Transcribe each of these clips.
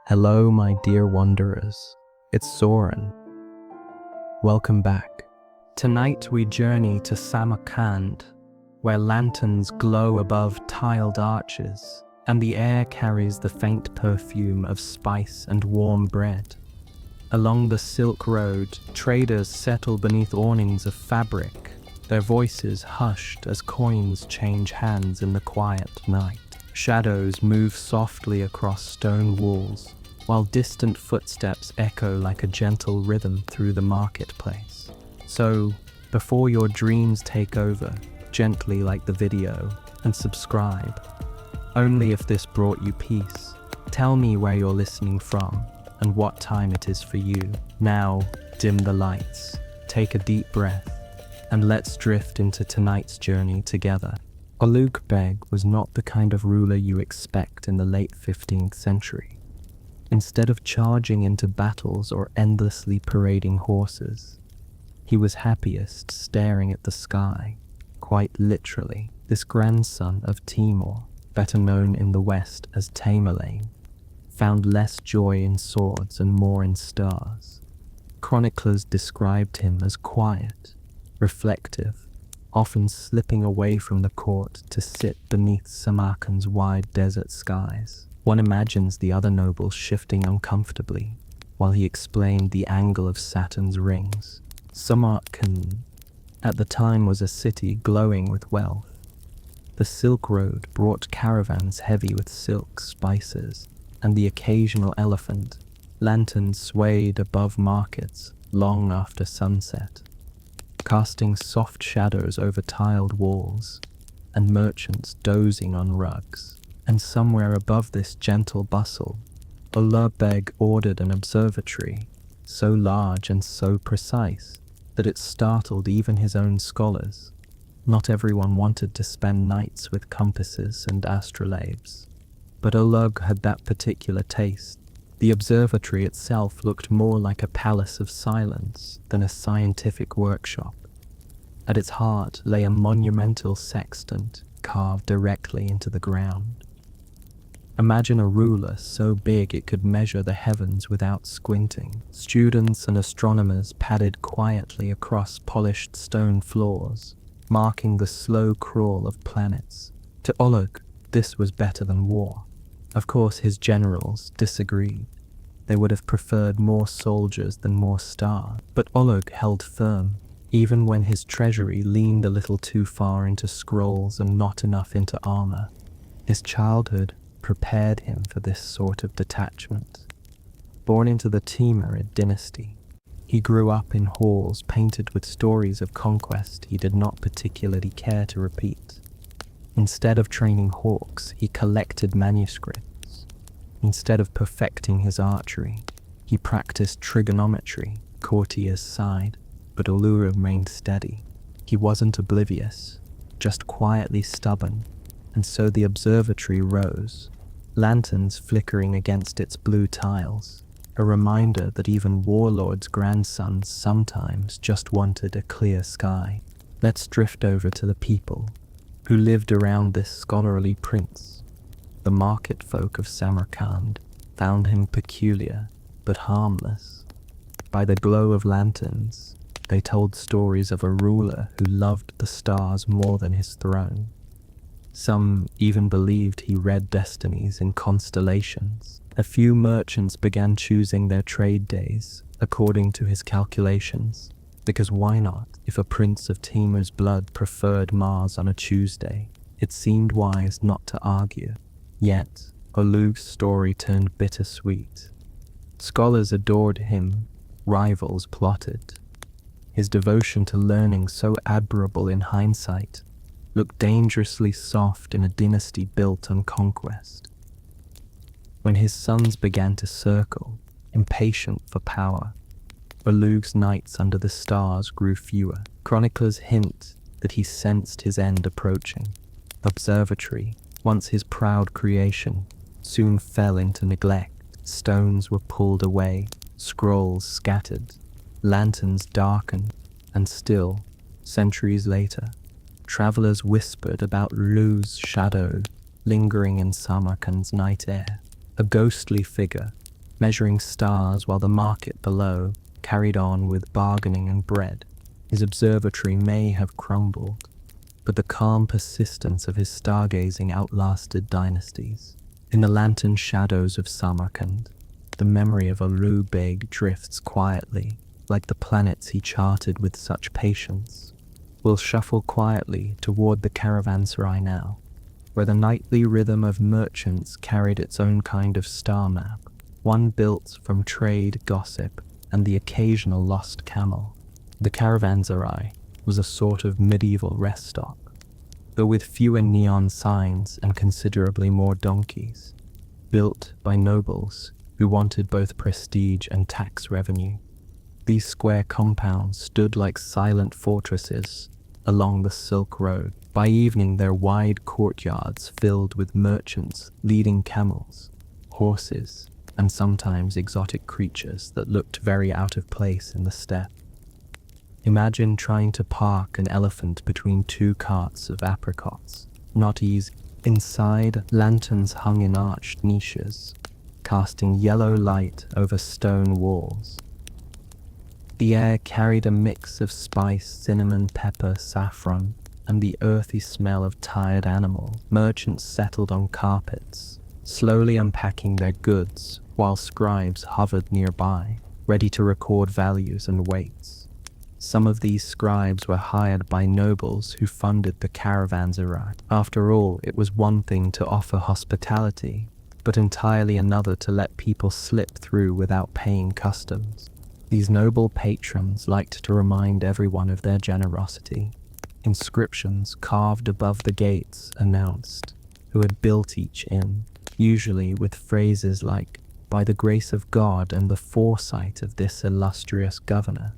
Hello, my dear wanderers. It's Soren. Welcome back. Tonight we journey to Samarkand, where lanterns glow above tiled arches, and the air carries the faint perfume of spice and warm bread. Along the Silk Road, traders settle beneath awnings of fabric, their voices hushed as coins change hands in the quiet night. Shadows move softly across stone walls, while distant footsteps echo like a gentle rhythm through the marketplace. So, before your dreams take over, gently like the video, and subscribe. Only if this brought you peace. Tell me where you're listening from, and what time it is for you. Now, dim the lights, take a deep breath, and let's drift into tonight's journey together. Ulugh Beg was not the kind of ruler you expect in the late 15th century. Instead of charging into battles or endlessly parading horses, he was happiest staring at the sky, quite literally. This grandson of Timur, better known in the West as Tamerlane, found less joy in swords and more in stars. Chroniclers described him as quiet, reflective, often slipping away from the court to sit beneath Samarkand's wide desert skies. One imagines the other nobles shifting uncomfortably while he explained the angle of Saturn's rings. Samarkand at the time was a city glowing with wealth. The Silk Road brought caravans heavy with silk, spices, and the occasional elephant. Lanterns swayed above markets long after sunset, casting soft shadows over tiled walls, and merchants dozing on rugs. And somewhere above this gentle bustle, Ulugh Beg ordered an observatory, so large and so precise that it startled even his own scholars. Not everyone wanted to spend nights with compasses and astrolabes, but Ulugh had that particular taste. The observatory itself looked more like a palace of silence than a scientific workshop. At its heart lay a monumental sextant carved directly into the ground. Imagine a ruler so big it could measure the heavens without squinting. Students and astronomers padded quietly across polished stone floors, marking the slow crawl of planets. To Ulugh, this was better than war. Of course, his generals disagreed. They would have preferred more soldiers than more stars. But Ulugh held firm, even when his treasury leaned a little too far into scrolls and not enough into armor. His childhood prepared him for this sort of detachment. Born into the Timurid dynasty, he grew up in halls painted with stories of conquest he did not particularly care to repeat. Instead of training hawks, he collected manuscripts. Instead of perfecting his archery, he practiced trigonometry. Courtiers sighed, but Ulugh remained steady. He wasn't oblivious, just quietly stubborn. And so the observatory rose, lanterns flickering against its blue tiles, a reminder that even warlords' grandsons sometimes just wanted a clear sky. Let's drift over to the people who lived around this scholarly prince. The market folk of Samarkand found him peculiar, but harmless. By the glow of lanterns, they told stories of a ruler who loved the stars more than his throne. Some even believed he read destinies in constellations. A few merchants began choosing their trade days according to his calculations, because why not? If a prince of Timur's blood preferred Mars on a Tuesday, it seemed wise not to argue. Yet, Ulugh's story turned bittersweet. Scholars adored him, rivals plotted. His devotion to learning, so admirable in hindsight, looked dangerously soft in a dynasty built on conquest. When his sons began to circle, impatient for power, Ulugh's nights under the stars grew fewer. Chroniclers hint that he sensed his end approaching. The observatory, once his proud creation, soon fell into neglect. Stones were pulled away, scrolls scattered, lanterns darkened, and still, centuries later, travelers whispered about Ulugh's shadow lingering in Samarkand's night air. A ghostly figure, measuring stars while the market below carried on with bargaining and bread. His observatory may have crumbled, but the calm persistence of his stargazing outlasted dynasties. In the lantern shadows of Samarkand, the memory of Ulu Beg drifts quietly, like the planets he charted with such patience. We'll shuffle quietly toward the caravanserai now, where the nightly rhythm of merchants carried its own kind of star map, one built from trade, gossip, and the occasional lost camel. The caravanserai was a sort of medieval rest stop, though with fewer neon signs and considerably more donkeys, built by nobles who wanted both prestige and tax revenue. These square compounds stood like silent fortresses along the Silk Road. By evening, their wide courtyards filled with merchants leading camels, horses, and sometimes exotic creatures that looked very out of place in the steppe. Imagine trying to park an elephant between two carts of apricots. Not easy. Inside, lanterns hung in arched niches, casting yellow light over stone walls. The air carried a mix of spice, cinnamon, pepper, saffron, and the earthy smell of tired animals. Merchants settled on carpets, slowly unpacking their goods, while scribes hovered nearby, ready to record values and weights. Some of these scribes were hired by nobles who funded the caravanserai. After all, it was one thing to offer hospitality, but entirely another to let people slip through without paying customs. These noble patrons liked to remind everyone of their generosity. Inscriptions carved above the gates announced who had built each inn, usually with phrases like, "By the grace of God and the foresight of this illustrious governor."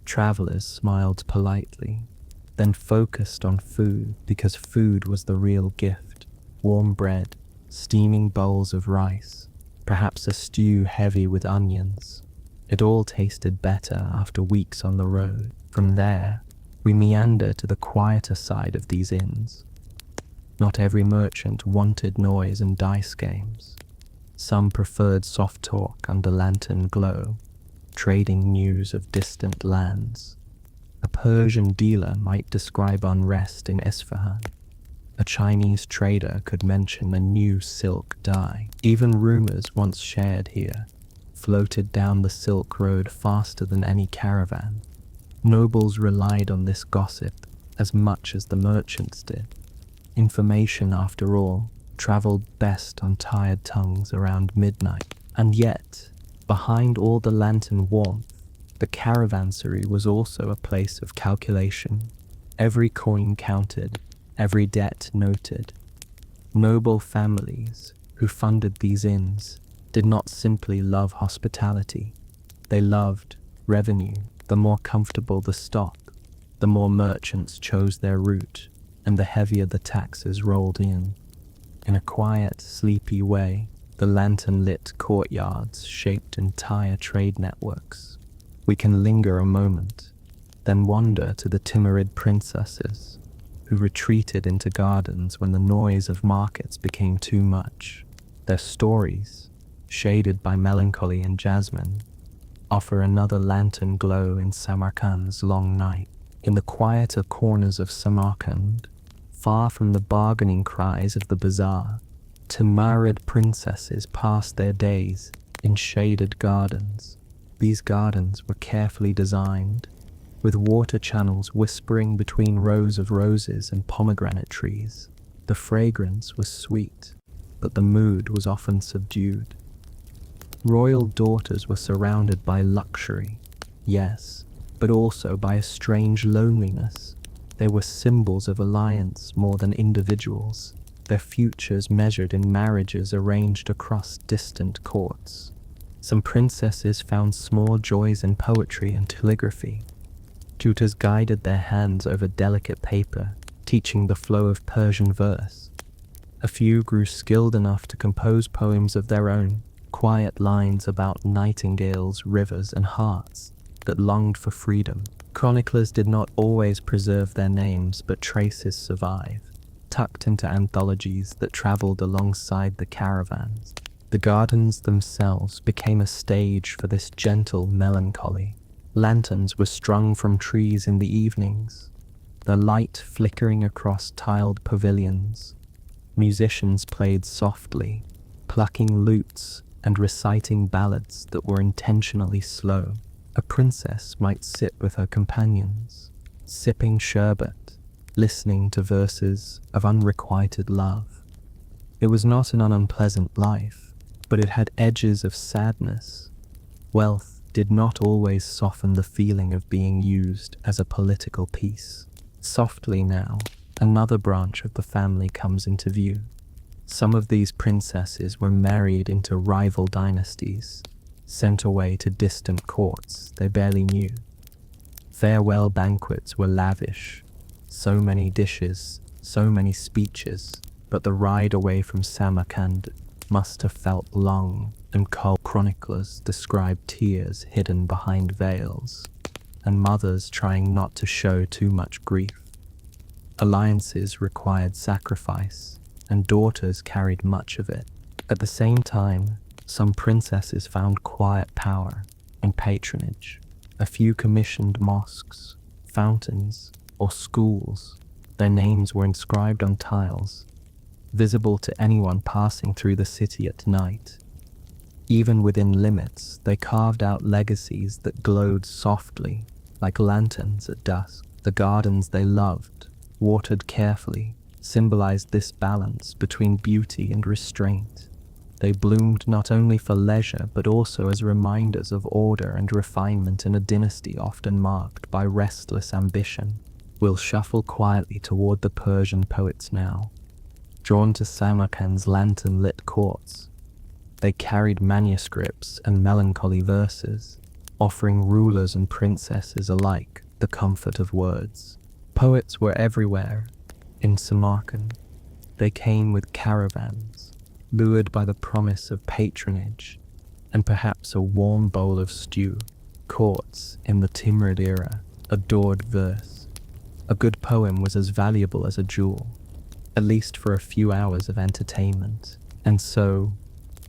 Travelers smiled politely, then focused on food because food was the real gift. Warm bread, steaming bowls of rice, perhaps a stew heavy with onions. It all tasted better after weeks on the road. From there, we meander to the quieter side of these inns. Not every merchant wanted noise and dice games. Some preferred soft talk under lantern glow, trading news of distant lands. A Persian dealer might describe unrest in Isfahan. A Chinese trader could mention a new silk dye. Even rumors once shared here floated down the Silk Road faster than any caravan. Nobles relied on this gossip as much as the merchants did. Information, after all, traveled best on tired tongues around midnight. And yet, behind all the lantern warmth, the caravanserai was also a place of calculation. Every coin counted, every debt noted. Noble families who funded these inns did not simply love hospitality. They loved revenue. The more comfortable the stock, the more merchants chose their route, and the heavier the taxes rolled in. In a quiet, sleepy way, the lantern-lit courtyards shaped entire trade networks. We can linger a moment, then wander to the timid princesses who retreated into gardens when the noise of markets became too much. Their stories, shaded by melancholy and jasmine, offer another lantern glow in Samarkand's long night. In the quieter corners of Samarkand, far from the bargaining cries of the bazaar, timid princesses passed their days in shaded gardens. These gardens were carefully designed, with water channels whispering between rows of roses and pomegranate trees. The fragrance was sweet, but the mood was often subdued. Royal daughters were surrounded by luxury, yes, but also by a strange loneliness. They were symbols of alliance more than individuals, their futures measured in marriages arranged across distant courts. Some princesses found small joys in poetry and calligraphy. Tutors guided their hands over delicate paper, teaching the flow of Persian verse. A few grew skilled enough to compose poems of their own, quiet lines about nightingales, rivers, and hearts that longed for freedom. Chroniclers did not always preserve their names, but traces survive, tucked into anthologies that traveled alongside the caravans. The gardens themselves became a stage for this gentle melancholy. Lanterns were strung from trees in the evenings, the light flickering across tiled pavilions. Musicians played softly, plucking lutes and reciting ballads that were intentionally slow. A princess might sit with her companions, sipping sherbet, listening to verses of unrequited love. It was not an unpleasant life, but it had edges of sadness. Wealth did not always soften the feeling of being used as a political piece. Softly now, another branch of the family comes into view. Some of these princesses were married into rival dynasties, sent away to distant courts they barely knew. Farewell banquets were lavish, so many dishes, so many speeches, but the ride away from Samarkand must have felt long, and chroniclers describe tears hidden behind veils, and mothers trying not to show too much grief. Alliances required sacrifice, and daughters carried much of it. At the same time, some princesses found quiet power and patronage. A few commissioned mosques, fountains, or schools. Their names were inscribed on tiles, visible to anyone passing through the city at night. Even within limits, they carved out legacies that glowed softly, like lanterns at dusk. The gardens they loved, watered carefully, symbolized this balance between beauty and restraint. They bloomed not only for leisure, but also as reminders of order and refinement in a dynasty often marked by restless ambition. We'll shuffle quietly toward the Persian poets now, drawn to Samarkand's lantern-lit courts. They carried manuscripts and melancholy verses, offering rulers and princesses alike the comfort of words. Poets were everywhere. In Samarkand, they came with caravans, lured by the promise of patronage and perhaps a warm bowl of stew. Courts, in the Timurid era, adored verse. A good poem was as valuable as a jewel, at least for a few hours of entertainment. And so,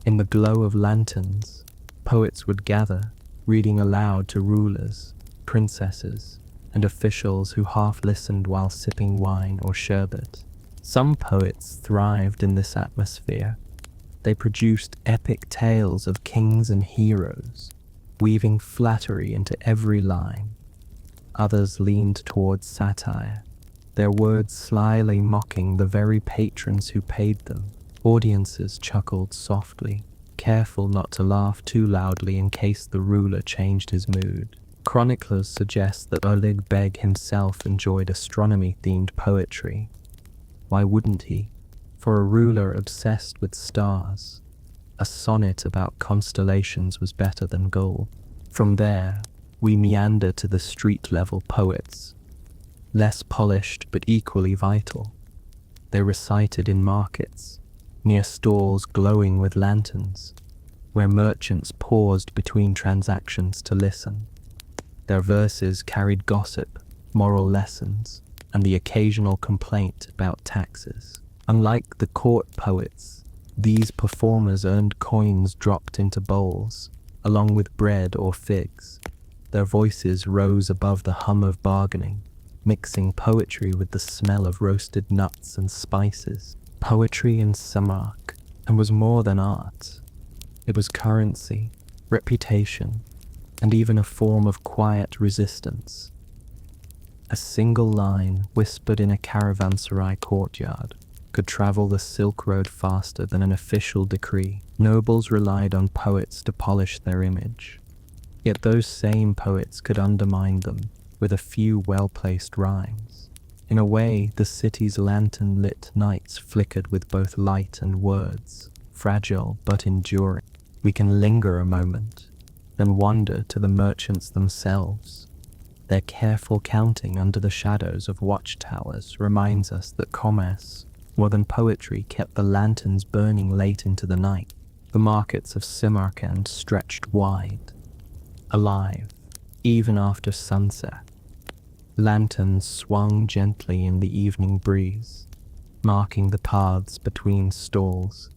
in the glow of lanterns, poets would gather, reading aloud to rulers, princesses, and officials who half listened while sipping wine or sherbet. Some poets thrived in this atmosphere. They produced epic tales of kings and heroes, weaving flattery into every line. Others leaned towards satire, their words slyly mocking the very patrons who paid them. Audiences chuckled softly, careful not to laugh too loudly in case the ruler changed his mood. Chroniclers suggest that Olig Beg himself enjoyed astronomy-themed poetry. Why wouldn't he? For a ruler obsessed with stars, a sonnet about constellations was better than gold. From there, we meander to the street-level poets, less polished but equally vital. They recited in markets, near stalls glowing with lanterns, where merchants paused between transactions to listen. Their verses carried gossip, moral lessons, and the occasional complaint about taxes. Unlike the court poets, these performers earned coins dropped into bowls, along with bread or figs. Their voices rose above the hum of bargaining, mixing poetry with the smell of roasted nuts and spices. Poetry in Samarkand was more than art. It was currency, reputation, and even a form of quiet resistance. A single line whispered in a caravanserai courtyard could travel the Silk Road faster than an official decree. Nobles relied on poets to polish their image. Yet those same poets could undermine them with a few well-placed rhymes. In a way, the city's lantern-lit nights flickered with both light and words, fragile but enduring. We can linger a moment, then wander to the merchants themselves. Their careful counting under the shadows of watchtowers reminds us that commerce, more than poetry, kept the lanterns burning late into the night. The markets of Samarkand stretched wide, alive, even after sunset. Lanterns swung gently in the evening breeze, marking the paths between stalls.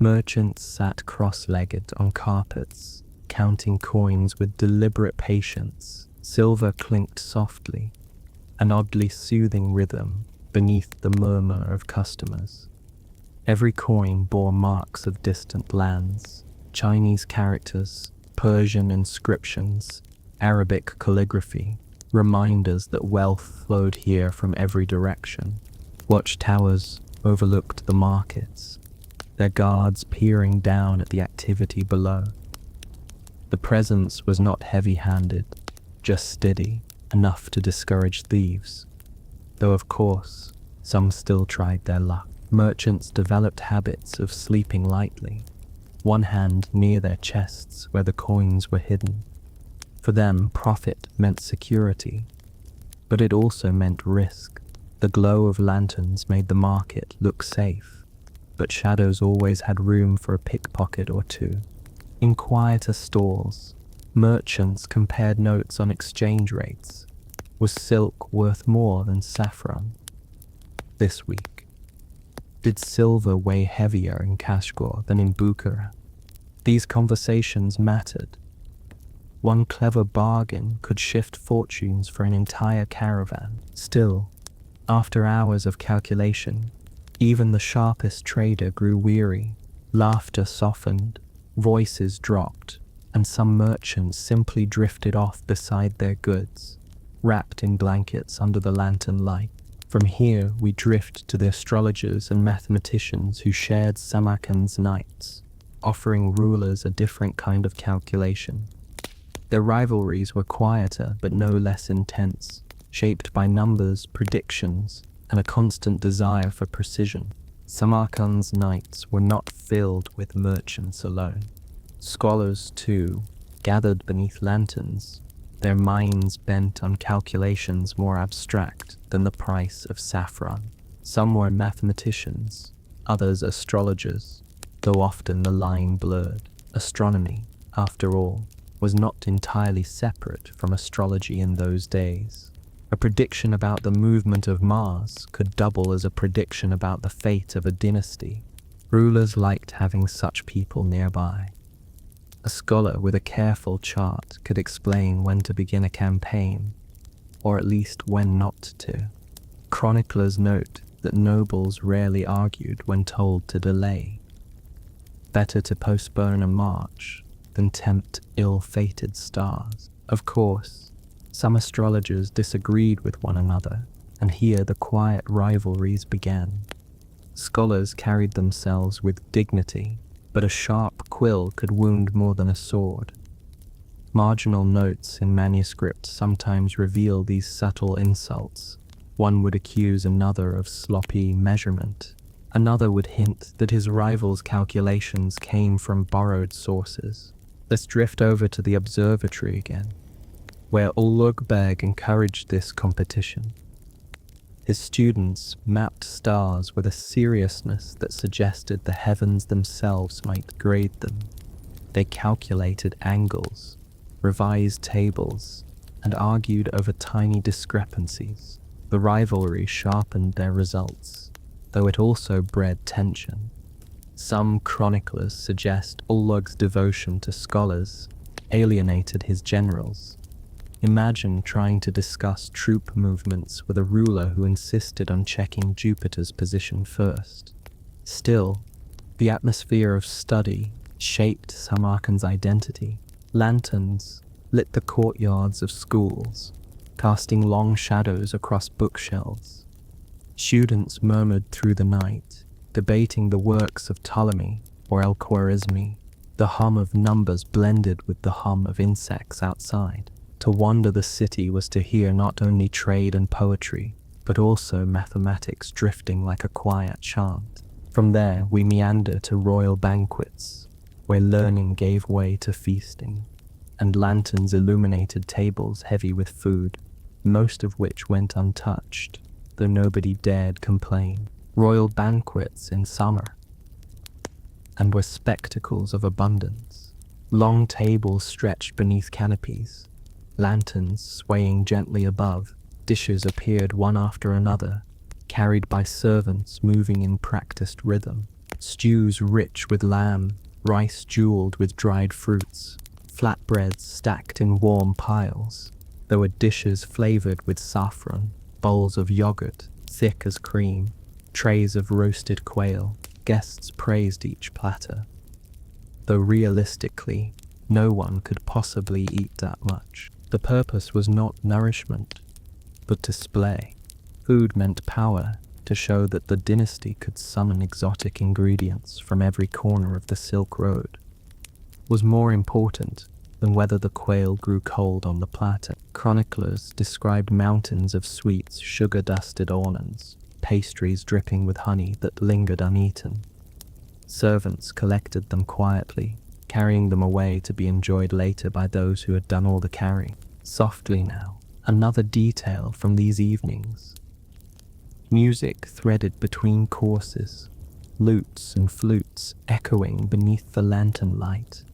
Merchants sat cross-legged on carpets, counting coins with deliberate patience. Silver clinked softly, an oddly soothing rhythm beneath the murmur of customers. Every coin bore marks of distant lands, Chinese characters, Persian inscriptions, Arabic calligraphy, reminders that wealth flowed here from every direction. Watchtowers overlooked the markets, their guards peering down at the activity below. The presence was not heavy-handed, just steady, enough to discourage thieves. Though of course, some still tried their luck. Merchants developed habits of sleeping lightly, one hand near their chests where the coins were hidden. For them, profit meant security, but it also meant risk. The glow of lanterns made the market look safe, but shadows always had room for a pickpocket or two. In quieter stalls, merchants compared notes on exchange rates. Was silk worth more than saffron this week? Did silver weigh heavier in Kashgar than in Bukhara? These conversations mattered. One clever bargain could shift fortunes for an entire caravan. Still, after hours of calculation, even the sharpest trader grew weary. Laughter softened, voices dropped, and some merchants simply drifted off beside their goods, wrapped in blankets under the lantern light. From here, we drift to the astrologers and mathematicians who shared Samarkand's nights, offering rulers a different kind of calculation. Their rivalries were quieter but no less intense, shaped by numbers, predictions, and a constant desire for precision. Samarkand's nights were not filled with merchants alone. Scholars, too, gathered beneath lanterns, their minds bent on calculations more abstract than the price of saffron. Some were mathematicians, others astrologers, though often the line blurred. Astronomy, after all, was not entirely separate from astrology in those days. A prediction about the movement of Mars could double as a prediction about the fate of a dynasty. Rulers liked having such people nearby. A scholar with a careful chart could explain when to begin a campaign, or at least when not to. Chroniclers note that nobles rarely argued when told to delay. Better to postpone a march than tempt ill-fated stars. Of course, some astrologers disagreed with one another, and here the quiet rivalries began. Scholars carried themselves with dignity, but a sharp quill could wound more than a sword. Marginal notes in manuscript sometimes reveal these subtle insults. One would accuse another of sloppy measurement. Another would hint that his rival's calculations came from borrowed sources. Let's drift over to the observatory again, where Ulugh Beg encouraged this competition. His students mapped stars with a seriousness that suggested the heavens themselves might grade them. They calculated angles, revised tables, and argued over tiny discrepancies. The rivalry sharpened their results, though it also bred tension. Some chroniclers suggest Ulugh's devotion to scholars alienated his generals. Imagine trying to discuss troop movements with a ruler who insisted on checking Jupiter's position first. Still, the atmosphere of study shaped Samarkand's identity. Lanterns lit the courtyards of schools, casting long shadows across bookshelves. Students murmured through the night, debating the works of Ptolemy or El-Khwarizmi. The hum of numbers blended with the hum of insects outside. To wander the city was to hear not only trade and poetry, but also mathematics drifting like a quiet chant. From there, we meander to royal banquets, where learning gave way to feasting, and lanterns illuminated tables heavy with food, most of which went untouched, though nobody dared complain. Royal banquets in summer, and were spectacles of abundance. Long tables stretched beneath canopies, lanterns swaying gently above. Dishes appeared one after another, carried by servants moving in practiced rhythm. stews rich with lamb, rice jeweled with dried fruits, flatbreads stacked in warm piles. There were dishes flavored with saffron, bowls of yogurt, thick as cream, trays of roasted quail. Guests praised each platter, though realistically, no one could possibly eat that much. The purpose was not nourishment, but display. Food meant power, to show that the dynasty could summon exotic ingredients from every corner of the Silk Road. Was more important than whether the quail grew cold on the platter. Chroniclers described mountains of sweets, sugar-dusted ornaments, pastries dripping with honey that lingered uneaten. Servants collected them quietly, carrying them away to be enjoyed later by those who had done all the carrying. Softly now, another detail from these evenings. Music threaded between courses, lutes and flutes echoing beneath the lantern light.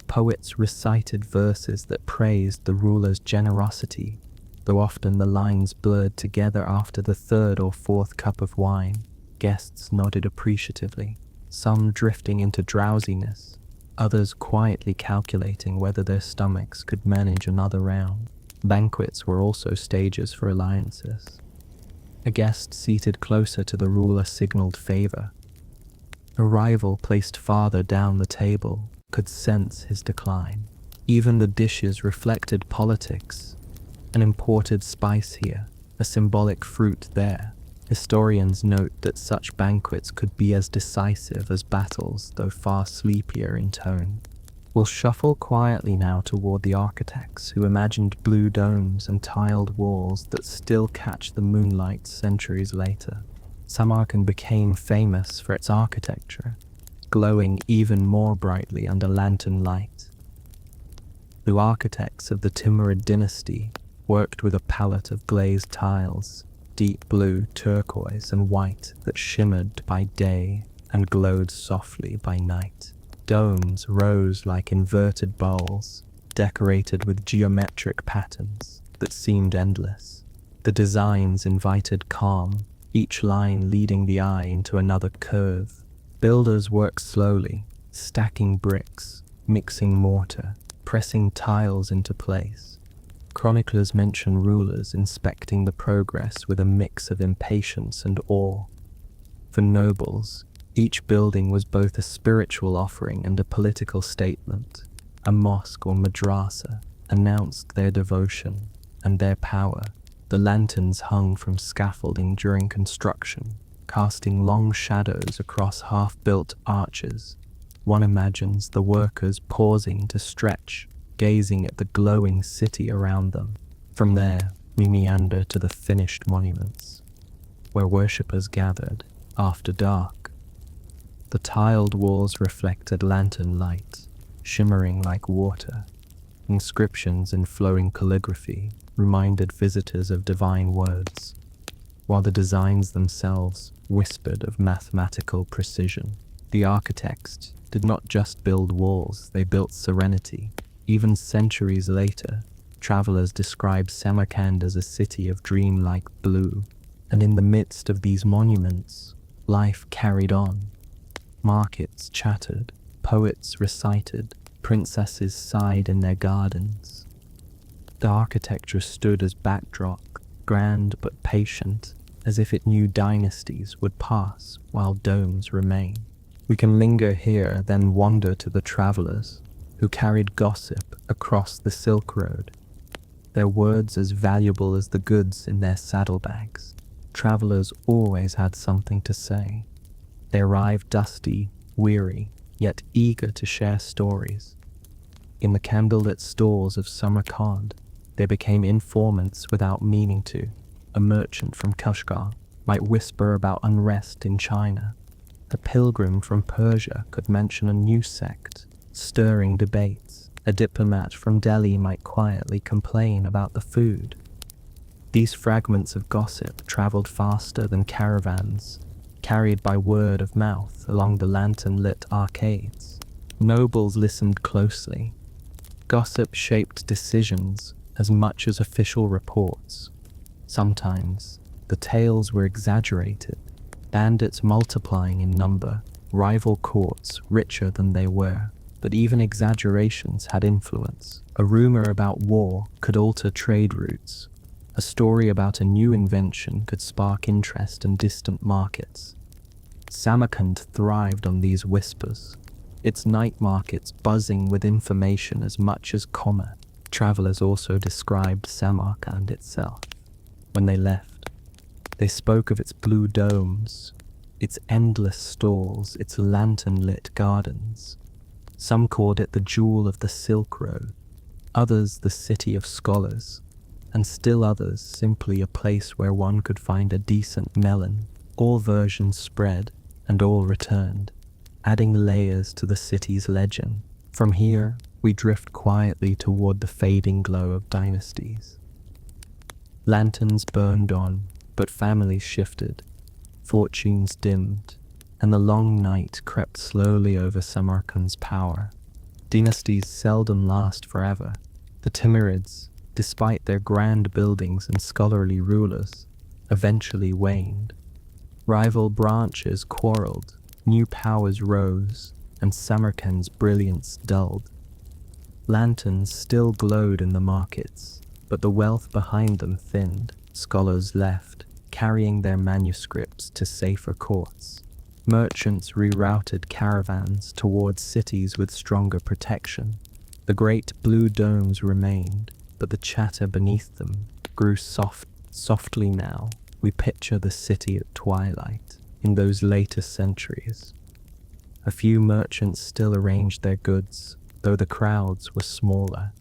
Poets recited verses that praised the ruler's generosity, though often the lines blurred together after the third or fourth cup of wine. Guests nodded appreciatively, some drifting into drowsiness, others quietly calculating whether their stomachs could manage another round. Banquets were also stages for alliances. A guest seated closer to the ruler signaled favor. A rival placed farther down the table could sense his decline. Even the dishes reflected politics. An imported spice here, a symbolic fruit there. Historians note that such banquets could be as decisive as battles, though far sleepier in tone. We'll shuffle quietly now toward the architects who imagined blue domes and tiled walls that still catch the moonlight centuries later. Samarkand became famous for its architecture, glowing even more brightly under lantern light. The architects of the Timurid dynasty worked with a palette of glazed tiles, deep blue, turquoise, and white that shimmered by day and glowed softly by night. Domes rose like inverted bowls, decorated with geometric patterns that seemed endless. The designs invited calm, each line leading the eye into another curve. Builders worked slowly, stacking bricks, mixing mortar, pressing tiles into place. Chroniclers mention rulers inspecting the progress with a mix of impatience and awe. For nobles, each building was both a spiritual offering and a political statement. A mosque or madrasa announced their devotion and their power. The lanterns hung from scaffolding during construction, casting long shadows across half-built arches. One imagines the workers pausing to stretch, gazing at the glowing city around them. From there, we meander to the finished monuments, where worshippers gathered after dark. The tiled walls reflected lantern light, shimmering like water. Inscriptions in flowing calligraphy reminded visitors of divine words, while the designs themselves whispered of mathematical precision. The architects did not just build walls, they built serenity. Even centuries later, travelers described Samarkand as a city of dreamlike blue. And in the midst of these monuments, life carried on. Markets chattered, poets recited, princesses sighed in their gardens. The architecture stood as backdrop, grand but patient, as if it knew dynasties would pass while domes remain. We can linger here, then wander to the travelers who carried gossip across the Silk Road, their words as valuable as the goods in their saddlebags. Travelers always had something to say. They arrived dusty, weary, yet eager to share stories. In the candlelit stalls of Samarkand, they became informants without meaning to. A merchant from Kashgar might whisper about unrest in China. A pilgrim from Persia could mention a new sect, stirring debates. A diplomat from Delhi might quietly complain about the food. These fragments of gossip traveled faster than caravans, carried by word of mouth along the lantern-lit arcades. Nobles listened closely. Gossip shaped decisions as much as official reports. Sometimes, the tales were exaggerated, bandits multiplying in number, rival courts richer than they were, but even exaggerations had influence. A rumor about war could alter trade routes. A story about a new invention could spark interest in distant markets. Samarkand thrived on these whispers, its night markets buzzing with information as much as commerce. Travelers also described Samarkand itself. When they left, they spoke of its blue domes, its endless stalls, its lantern-lit gardens. Some called it the jewel of the Silk Road, others the city of scholars, and still others simply a place where one could find a decent melon. All versions spread, and all returned, adding layers to the city's legend. From here, we drift quietly toward the fading glow of dynasties. Lanterns burned on, but families shifted, fortunes dimmed, and the long night crept slowly over Samarkand's power. Dynasties seldom last forever. The Timurids, despite their grand buildings and scholarly rulers, eventually waned. Rival branches quarreled, new powers rose, and Samarkand's brilliance dulled. Lanterns still glowed in the markets, but the wealth behind them thinned. Scholars left, carrying their manuscripts to safer courts. Merchants rerouted caravans towards cities with stronger protection. The great blue domes remained, but the chatter beneath them grew softly now. We picture the city at twilight in those later centuries. A few merchants still arranged their goods, though the crowds were smaller.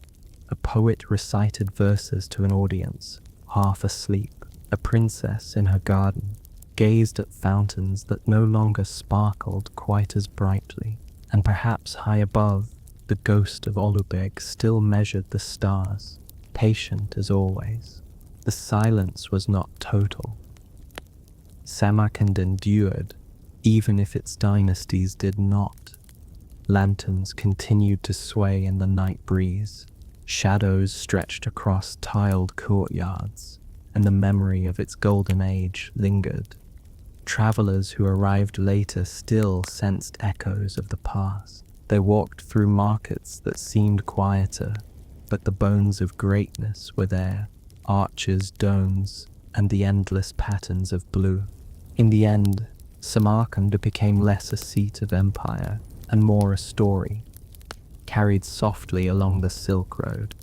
A poet recited verses to an audience, half asleep. A princess in her garden gazed at fountains that no longer sparkled quite as brightly, and perhaps high above, the ghost of Olubeg still measured the stars, patient as always. The silence was not total. Samarkand endured, even if its dynasties did not. Lanterns continued to sway in the night breeze. Shadows stretched across tiled courtyards, and the memory of its golden age lingered. Travelers who arrived later still sensed echoes of the past. They walked through markets that seemed quieter, but the bones of greatness were there, arches, domes, and the endless patterns of blue. In the end, Samarkand became less a seat of empire and more a story, carried softly along the Silk Road.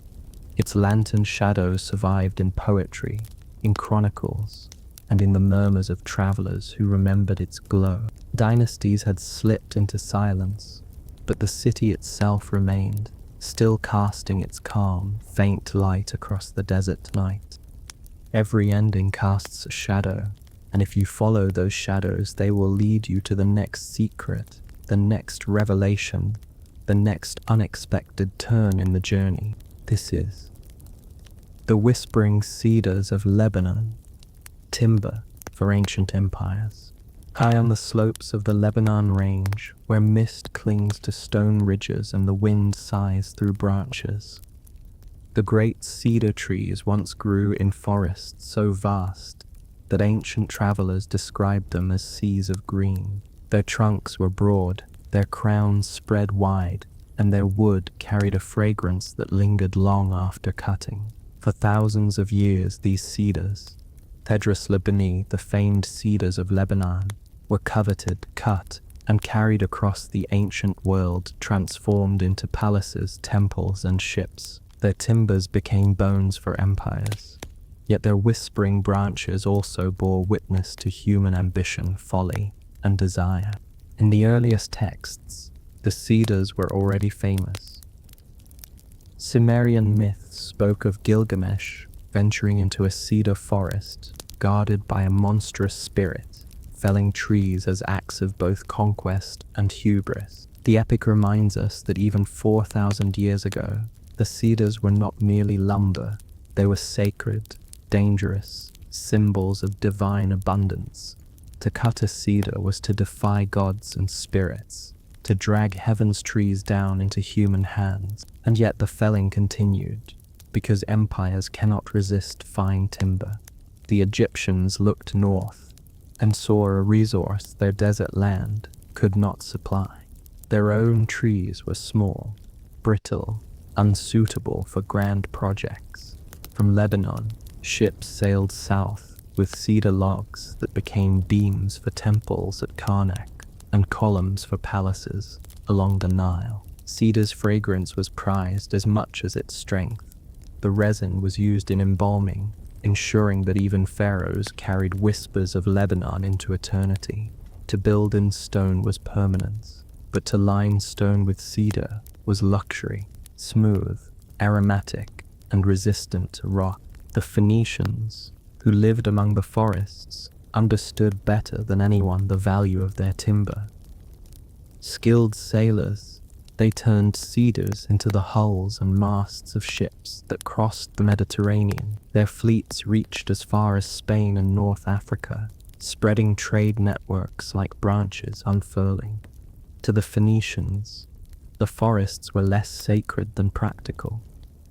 Its lantern shadows survived in poetry, in chronicles, and in the murmurs of travelers who remembered its glow. Dynasties had slipped into silence, but the city itself remained, still casting its calm, faint light across the desert night. Every ending casts a shadow, and if you follow those shadows, they will lead you to the next secret, the next revelation, the next unexpected turn in the journey. This is the whispering cedars of Lebanon, timber for ancient empires. High on the slopes of the Lebanon range, where mist clings to stone ridges and the wind sighs through branches, the great cedar trees once grew in forests so vast that ancient travelers described them as seas of green. Their trunks were broad, their crowns spread wide, and their wood carried a fragrance that lingered long after cutting. For thousands of years, these cedars, Cedars Libani, the famed cedars of Lebanon, were coveted, cut, and carried across the ancient world, transformed into palaces, temples, and ships. Their timbers became bones for empires, yet their whispering branches also bore witness to human ambition, folly, and desire. In the earliest texts, the cedars were already famous. Sumerian myths spoke of Gilgamesh venturing into a cedar forest, guarded by a monstrous spirit, felling trees as acts of both conquest and hubris. The epic reminds us that even 4,000 years ago, the cedars were not merely lumber, they were sacred, dangerous, symbols of divine abundance. To cut a cedar was to defy gods and spirits, to drag heaven's trees down into human hands. And yet the felling continued, because empires cannot resist fine timber. The Egyptians looked north and saw a resource, their desert land, could not supply. Their own trees were small, brittle, unsuitable for grand projects. From Lebanon, ships sailed south with cedar logs that became beams for temples at Karnak and columns for palaces along the Nile. Cedar's fragrance was prized as much as its strength. The resin was used in embalming, ensuring that even pharaohs carried whispers of Lebanon into eternity. To build in stone was permanence, but to line stone with cedar was luxury, smooth, aromatic, and resistant to rot. The Phoenicians, who lived among the forests, understood better than anyone the value of their timber. Skilled sailors, they turned cedars into the hulls and masts of ships that crossed the Mediterranean. Their fleets reached as far as Spain and North Africa, spreading trade networks like branches unfurling. To the Phoenicians, the forests were less sacred than practical,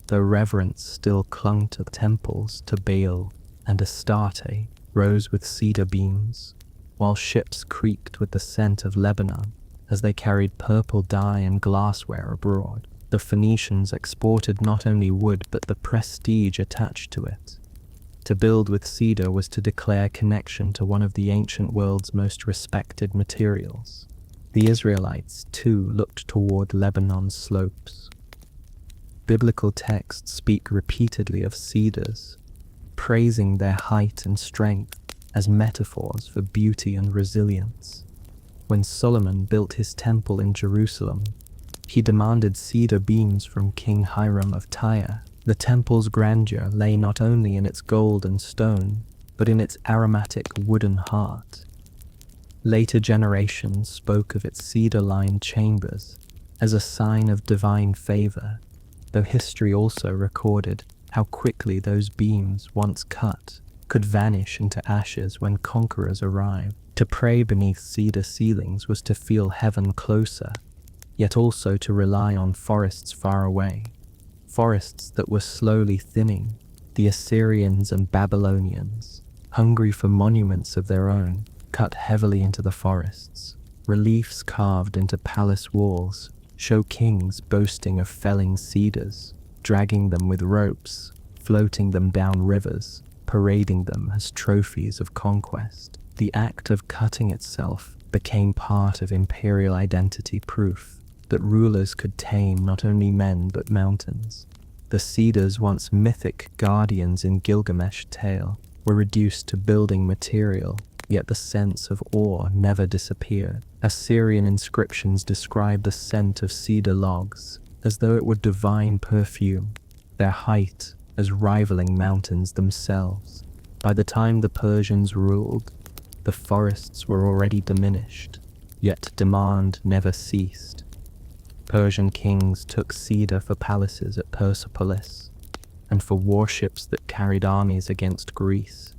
though reverence still clung to the temples to Baal and Astarte rose with cedar beams, while ships creaked with the scent of Lebanon as they carried purple dye and glassware abroad. The Phoenicians exported not only wood but the prestige attached to it. To build with cedar was to declare connection to one of the ancient world's most respected materials. The Israelites, too, looked toward Lebanon's slopes. Biblical texts speak repeatedly of cedars, praising their height and strength as metaphors for beauty and resilience. When Solomon built his temple in Jerusalem, he demanded cedar beams from King Hiram of Tyre. The temple's grandeur lay not only in its gold and stone, but in its aromatic wooden heart. Later generations spoke of its cedar-lined chambers as a sign of divine favor, though history also recorded how quickly those beams, once cut, could vanish into ashes when conquerors arrived. To pray beneath cedar ceilings was to feel heaven closer, yet also to rely on forests far away, forests that were slowly thinning. The Assyrians and Babylonians, hungry for monuments of their own, cut heavily into the forests. Reliefs carved into palace walls show kings boasting of felling cedars, dragging them with ropes, floating them down rivers, parading them as trophies of conquest. The act of cutting itself became part of imperial identity, proof that rulers could tame not only men but mountains. The cedars, once mythic guardians in Gilgamesh tale, were reduced to building material, yet the sense of awe never disappeared. Assyrian inscriptions describe the scent of cedar logs as though it were divine perfume, their height as rivaling mountains themselves. By the time the Persians ruled, the forests were already diminished, yet demand never ceased. Persian kings took cedar for palaces at Persepolis, and for warships that carried armies against Greece.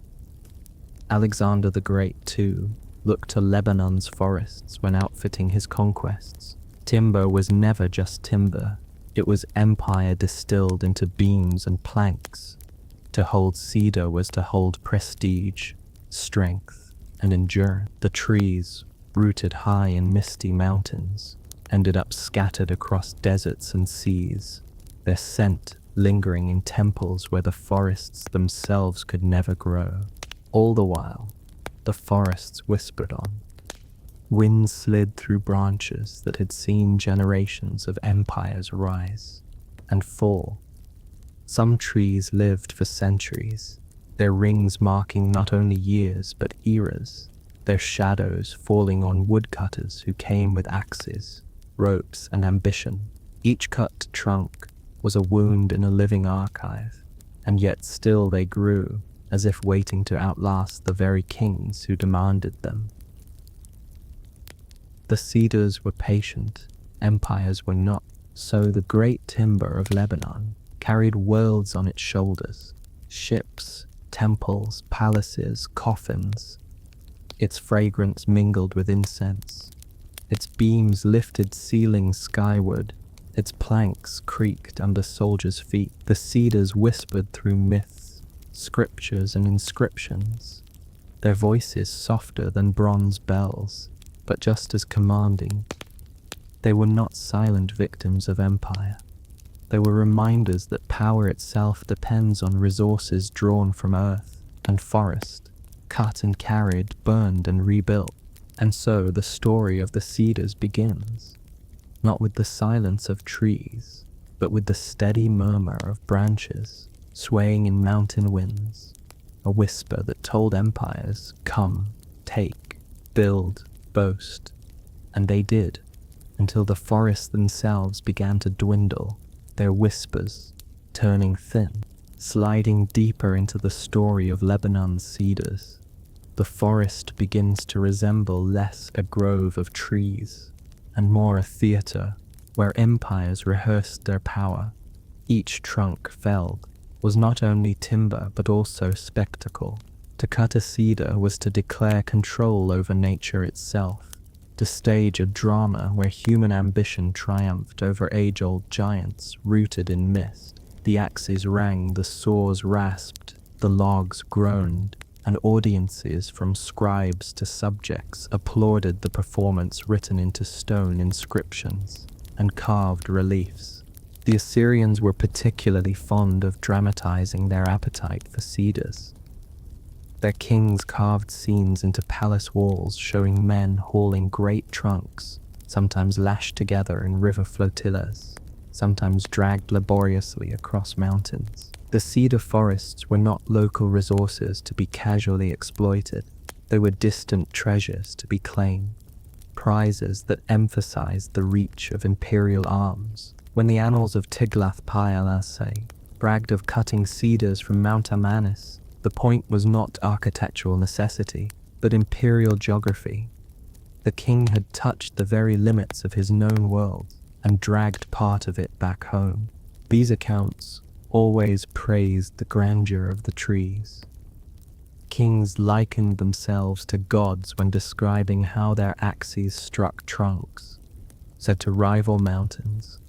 Alexander the Great, too, looked to Lebanon's forests when outfitting his conquests. Timber was never just timber, it was empire distilled into beams and planks. To hold cedar was to hold prestige, strength, and endurance. The trees, rooted high in misty mountains, ended up scattered across deserts and seas, their scent lingering in temples where the forests themselves could never grow. All the while, the forests whispered on. Wind slid through branches that had seen generations of empires rise and fall. Some trees lived for centuries, their rings marking not only years but eras, their shadows falling on woodcutters who came with axes, ropes, and ambition. Each cut trunk was a wound in a living archive, and yet still they grew, as if waiting to outlast the very kings who demanded them. The cedars were patient, empires were not, so the great timber of Lebanon carried worlds on its shoulders, ships, temples, palaces, coffins. Its fragrance mingled with incense. Its beams lifted ceilings skyward. Its planks creaked under soldiers' feet. The cedars whispered through myths, scriptures, and inscriptions, their voices softer than bronze bells, but just as commanding. They were not silent victims of empire. They were reminders that power itself depends on resources drawn from earth and forest, cut and carried, burned and rebuilt. And so the story of the Cedars begins, not with the silence of trees, but with the steady murmur of branches swaying in mountain winds, a whisper that told empires, come, take, build, boast. And they did, until the forests themselves began to dwindle, their whispers turning thin, sliding deeper into the story of Lebanon's cedars. The forest begins to resemble less a grove of trees and more a theater where empires rehearsed their power. Each trunk felled was not only timber but also spectacle. To cut a cedar was to declare control over nature itself, to stage a drama where human ambition triumphed over age-old giants rooted in mist. The axes rang, the saws rasped, the logs groaned, and audiences from scribes to subjects applauded the performance written into stone inscriptions and carved reliefs. The Assyrians were particularly fond of dramatizing their appetite for cedars. Their kings carved scenes into palace walls showing men hauling great trunks, sometimes lashed together in river flotillas, sometimes dragged laboriously across mountains. The cedar forests were not local resources to be casually exploited. They were distant treasures to be claimed, prizes that emphasized the reach of imperial arms. When the annals of Tiglath-Pileser bragged of cutting cedars from Mount Amanus, the point was not architectural necessity, but imperial geography. The king had touched the very limits of his known world and dragged part of it back home. These accounts always praised the grandeur of the trees. Kings likened themselves to gods when describing how their axes struck trunks, said to rival mountains.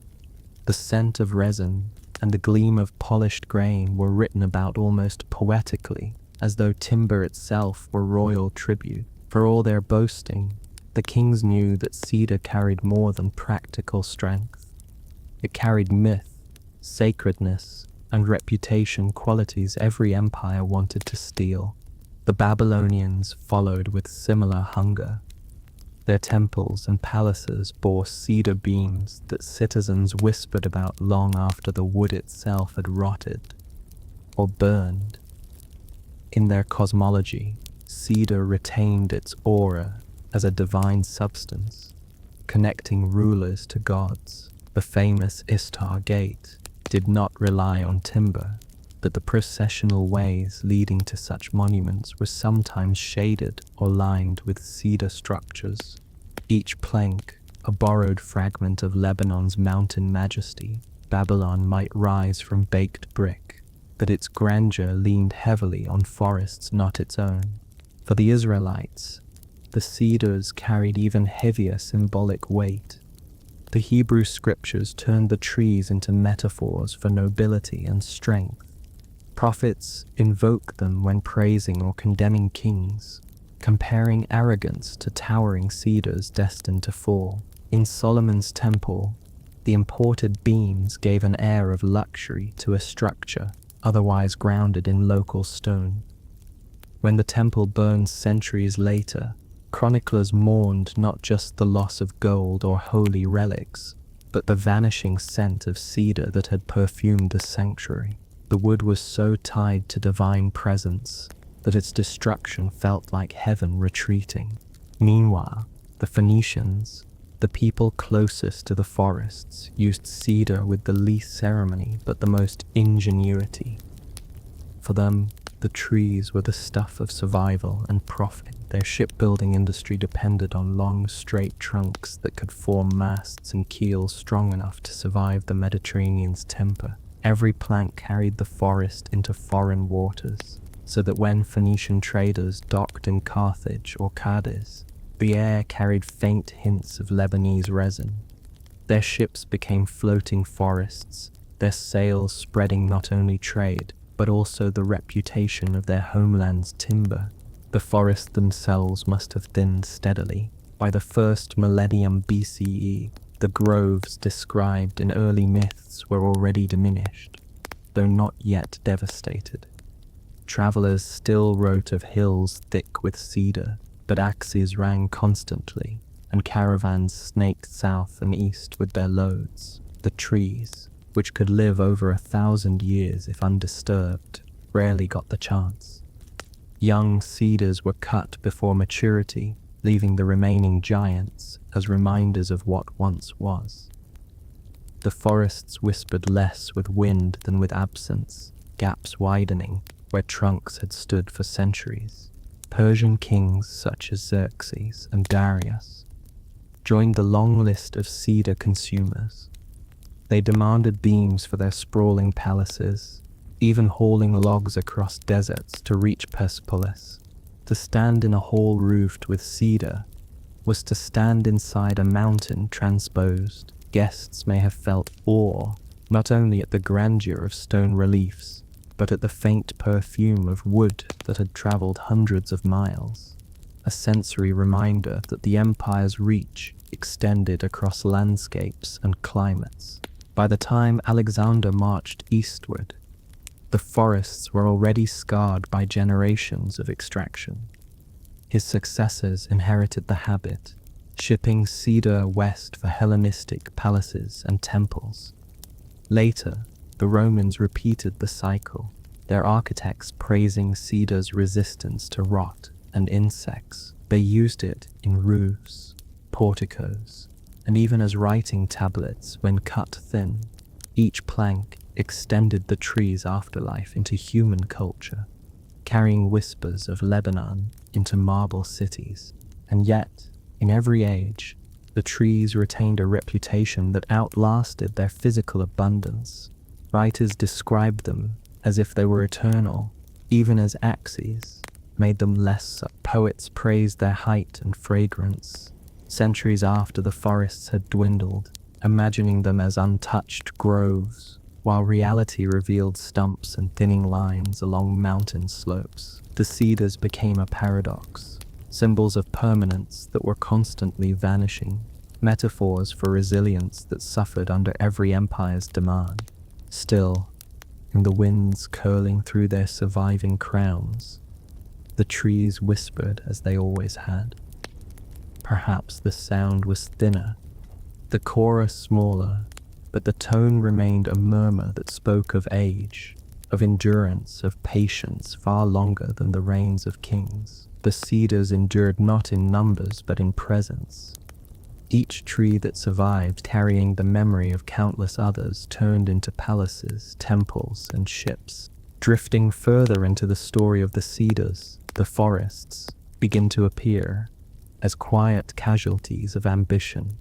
The scent of resin and the gleam of polished grain were written about almost poetically, as though timber itself were royal tribute. For all their boasting, the kings knew that cedar carried more than practical strength. It carried myth, sacredness, and reputation, qualities every empire wanted to steal. The Babylonians followed with similar hunger. Their temples and palaces bore cedar beams that citizens whispered about long after the wood itself had rotted or burned. In their cosmology, cedar retained its aura as a divine substance, connecting rulers to gods. The famous Istar Gate did not rely on timber, but the processional ways leading to such monuments were sometimes shaded or lined with cedar structures. Each plank, a borrowed fragment of Lebanon's mountain majesty. Babylon might rise from baked brick, but its grandeur leaned heavily on forests not its own. For the Israelites, the cedars carried even heavier symbolic weight. The Hebrew scriptures turned the trees into metaphors for nobility and strength. Prophets invoke them when praising or condemning kings, comparing arrogance to towering cedars destined to fall. In Solomon's temple, the imported beams gave an air of luxury to a structure otherwise grounded in local stone. When the temple burned centuries later, chroniclers mourned not just the loss of gold or holy relics, but the vanishing scent of cedar that had perfumed the sanctuary. The wood was so tied to divine presence that its destruction felt like heaven retreating. Meanwhile, the Phoenicians, the people closest to the forests, used cedar with the least ceremony but the most ingenuity. For them, the trees were the stuff of survival and profit. Their shipbuilding industry depended on long, straight trunks that could form masts and keels strong enough to survive the Mediterranean's temper. Every plank carried the forest into foreign waters, so that when Phoenician traders docked in Carthage or Cadiz, the air carried faint hints of Lebanese resin. Their ships became floating forests, their sails spreading not only trade, but also the reputation of their homeland's timber. The forests themselves must have thinned steadily, By the first millennium BCE, the groves described in early myths were already diminished, though not yet devastated. Travelers still wrote of hills thick with cedar, but axes rang constantly, and caravans snaked south and east with their loads. The trees, which could live over 1,000 years if undisturbed, rarely got the chance. Young cedars were cut before maturity, leaving the remaining giants as reminders of what once was. The forests whispered less with wind than with absence, gaps widening where trunks had stood for centuries. Persian kings such as Xerxes and Darius joined the long list of cedar consumers. They demanded beams for their sprawling palaces, even hauling logs across deserts to reach Persepolis. To stand in a hall roofed with cedar was to stand inside a mountain transposed. Guests may have felt awe, not only at the grandeur of stone reliefs, but at the faint perfume of wood that had traveled hundreds of miles, a sensory reminder that the empire's reach extended across landscapes and climates. By the time Alexander marched eastward, the forests were already scarred by generations of extraction. His successors inherited the habit, shipping cedar west for Hellenistic palaces and temples. Later, the Romans repeated the cycle, their architects praising cedar's resistance to rot and insects. They used it in roofs, porticos, and even as writing tablets when cut thin. Each plank extended the tree's afterlife into human culture, carrying whispers of Lebanon into marble cities. And yet, in every age, the trees retained a reputation that outlasted their physical abundance. Writers described them as if they were eternal, even as axes made them lesser. Poets praised their height and fragrance, centuries after the forests had dwindled, imagining them as untouched groves, while reality revealed stumps and thinning lines along mountain slopes. The cedars became a paradox, symbols of permanence that were constantly vanishing, metaphors for resilience that suffered under every empire's demand. Still, in the winds curling through their surviving crowns, the trees whispered as they always had. Perhaps the sound was thinner, the chorus smaller, but the tone remained a murmur that spoke of age, of endurance, of patience far longer than the reigns of kings. The cedars endured not in numbers but in presence. Each tree that survived, carrying the memory of countless others, turned into palaces, temples, and ships. Drifting further into the story of the cedars, the forests begin to appear as quiet casualties of ambition,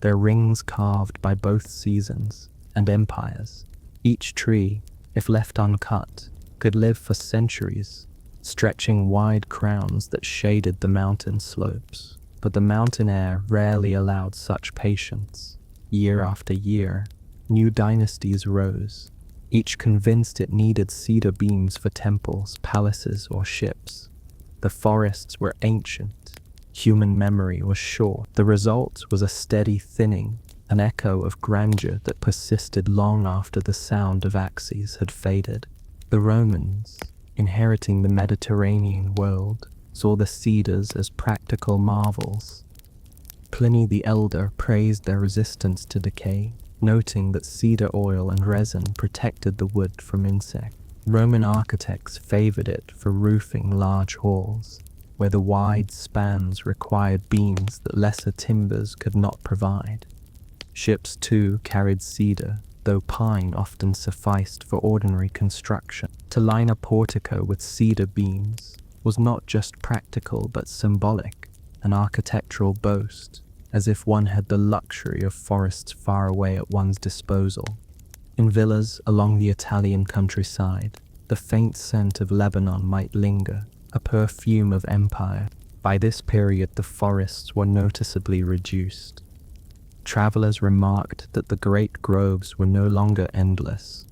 their rings carved by both seasons and empires. Each tree, if left uncut, could live for centuries, stretching wide crowns that shaded the mountain slopes. But the mountain air rarely allowed such patience. Year after year, new dynasties rose, each convinced it needed cedar beams for temples, palaces, or ships. The forests were ancient. Human memory was short. The result was a steady thinning, an echo of grandeur that persisted long after the sound of axes had faded. The Romans, inheriting the Mediterranean world, saw the cedars as practical marvels. Pliny the Elder praised their resistance to decay, noting that cedar oil and resin protected the wood from insects. Roman architects favored it for roofing large halls, where the wide spans required beams that lesser timbers could not provide. Ships, too, carried cedar, though pine often sufficed for ordinary construction. To line a portico with cedar beams was not just practical but symbolic, an architectural boast, as if one had the luxury of forests far away at one's disposal. In villas along the Italian countryside, the faint scent of Lebanon might linger, a perfume of empire. By this period, the forests were noticeably reduced. Travelers remarked that the great groves were no longer endless,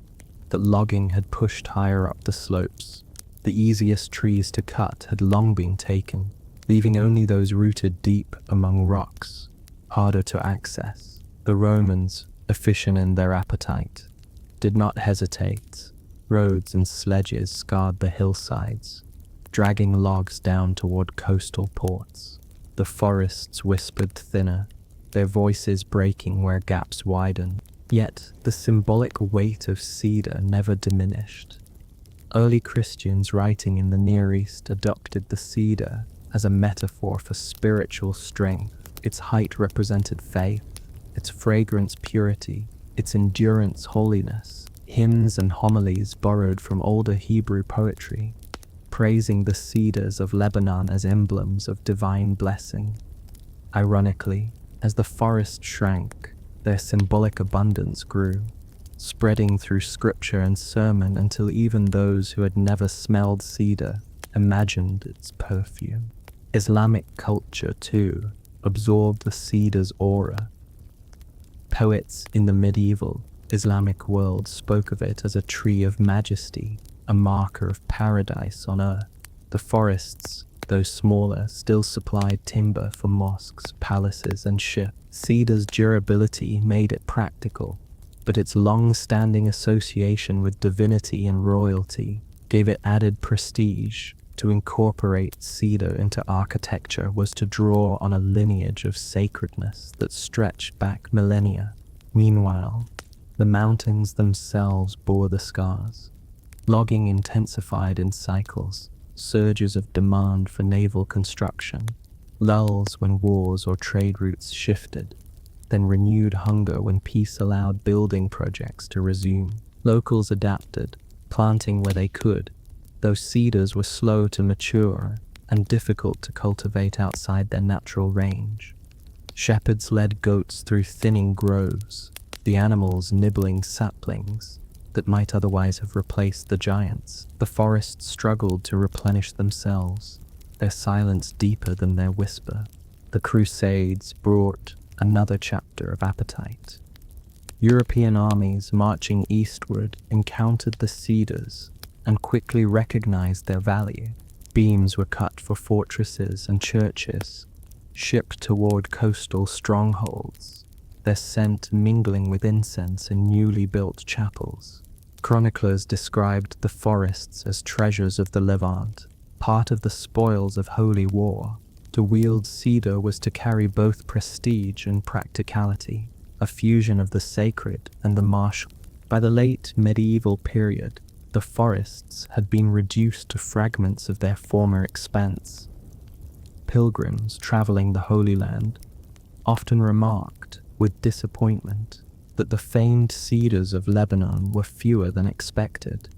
that logging had pushed higher up the slopes. The easiest trees to cut had long been taken, leaving only those rooted deep among rocks, harder to access. The Romans, efficient in their appetite, did not hesitate. Roads and sledges scarred the hillsides, dragging logs down toward coastal ports. The forests whispered thinner, their voices breaking where gaps widened. Yet the symbolic weight of cedar never diminished. Early Christians writing in the Near East adopted the cedar as a metaphor for spiritual strength. Its height represented faith, its fragrance purity, its endurance holiness. Hymns and homilies borrowed from older Hebrew poetry, praising the cedars of Lebanon as emblems of divine blessing. Ironically, as the forest shrank, their symbolic abundance grew, spreading through scripture and sermon until even those who had never smelled cedar imagined its perfume. Islamic culture, too, absorbed the cedar's aura. Poets in the medieval Islamic world spoke of it as a tree of majesty, a marker of paradise on earth. The forests, though smaller, still supplied timber for mosques, palaces, and ships. Cedar's durability made it practical, but its long-standing association with divinity and royalty gave it added prestige. To incorporate cedar into architecture was to draw on a lineage of sacredness that stretched back millennia. Meanwhile, the mountains themselves bore the scars. Logging intensified in cycles, surges of demand for naval construction, lulls when wars or trade routes shifted, then renewed hunger when peace allowed building projects to resume. Locals adapted, planting where they could, though cedars were slow to mature and difficult to cultivate outside their natural range. Shepherds led goats through thinning groves, the animals nibbling saplings that might otherwise have replaced the giants. The forests struggled to replenish themselves, their silence deeper than their whisper. The Crusades brought another chapter of appetite. European armies marching eastward encountered the cedars and quickly recognized their value. Beams were cut for fortresses and churches, shipped toward coastal strongholds, their scent mingling with incense in newly built chapels. Chroniclers described the forests as treasures of the Levant, part of the spoils of holy war. To wield cedar was to carry both prestige and practicality, a fusion of the sacred and the martial. By the late medieval period, the forests had been reduced to fragments of their former expanse. Pilgrims traveling the Holy Land often remarked with disappointment that the famed cedars of Lebanon were fewer than expected.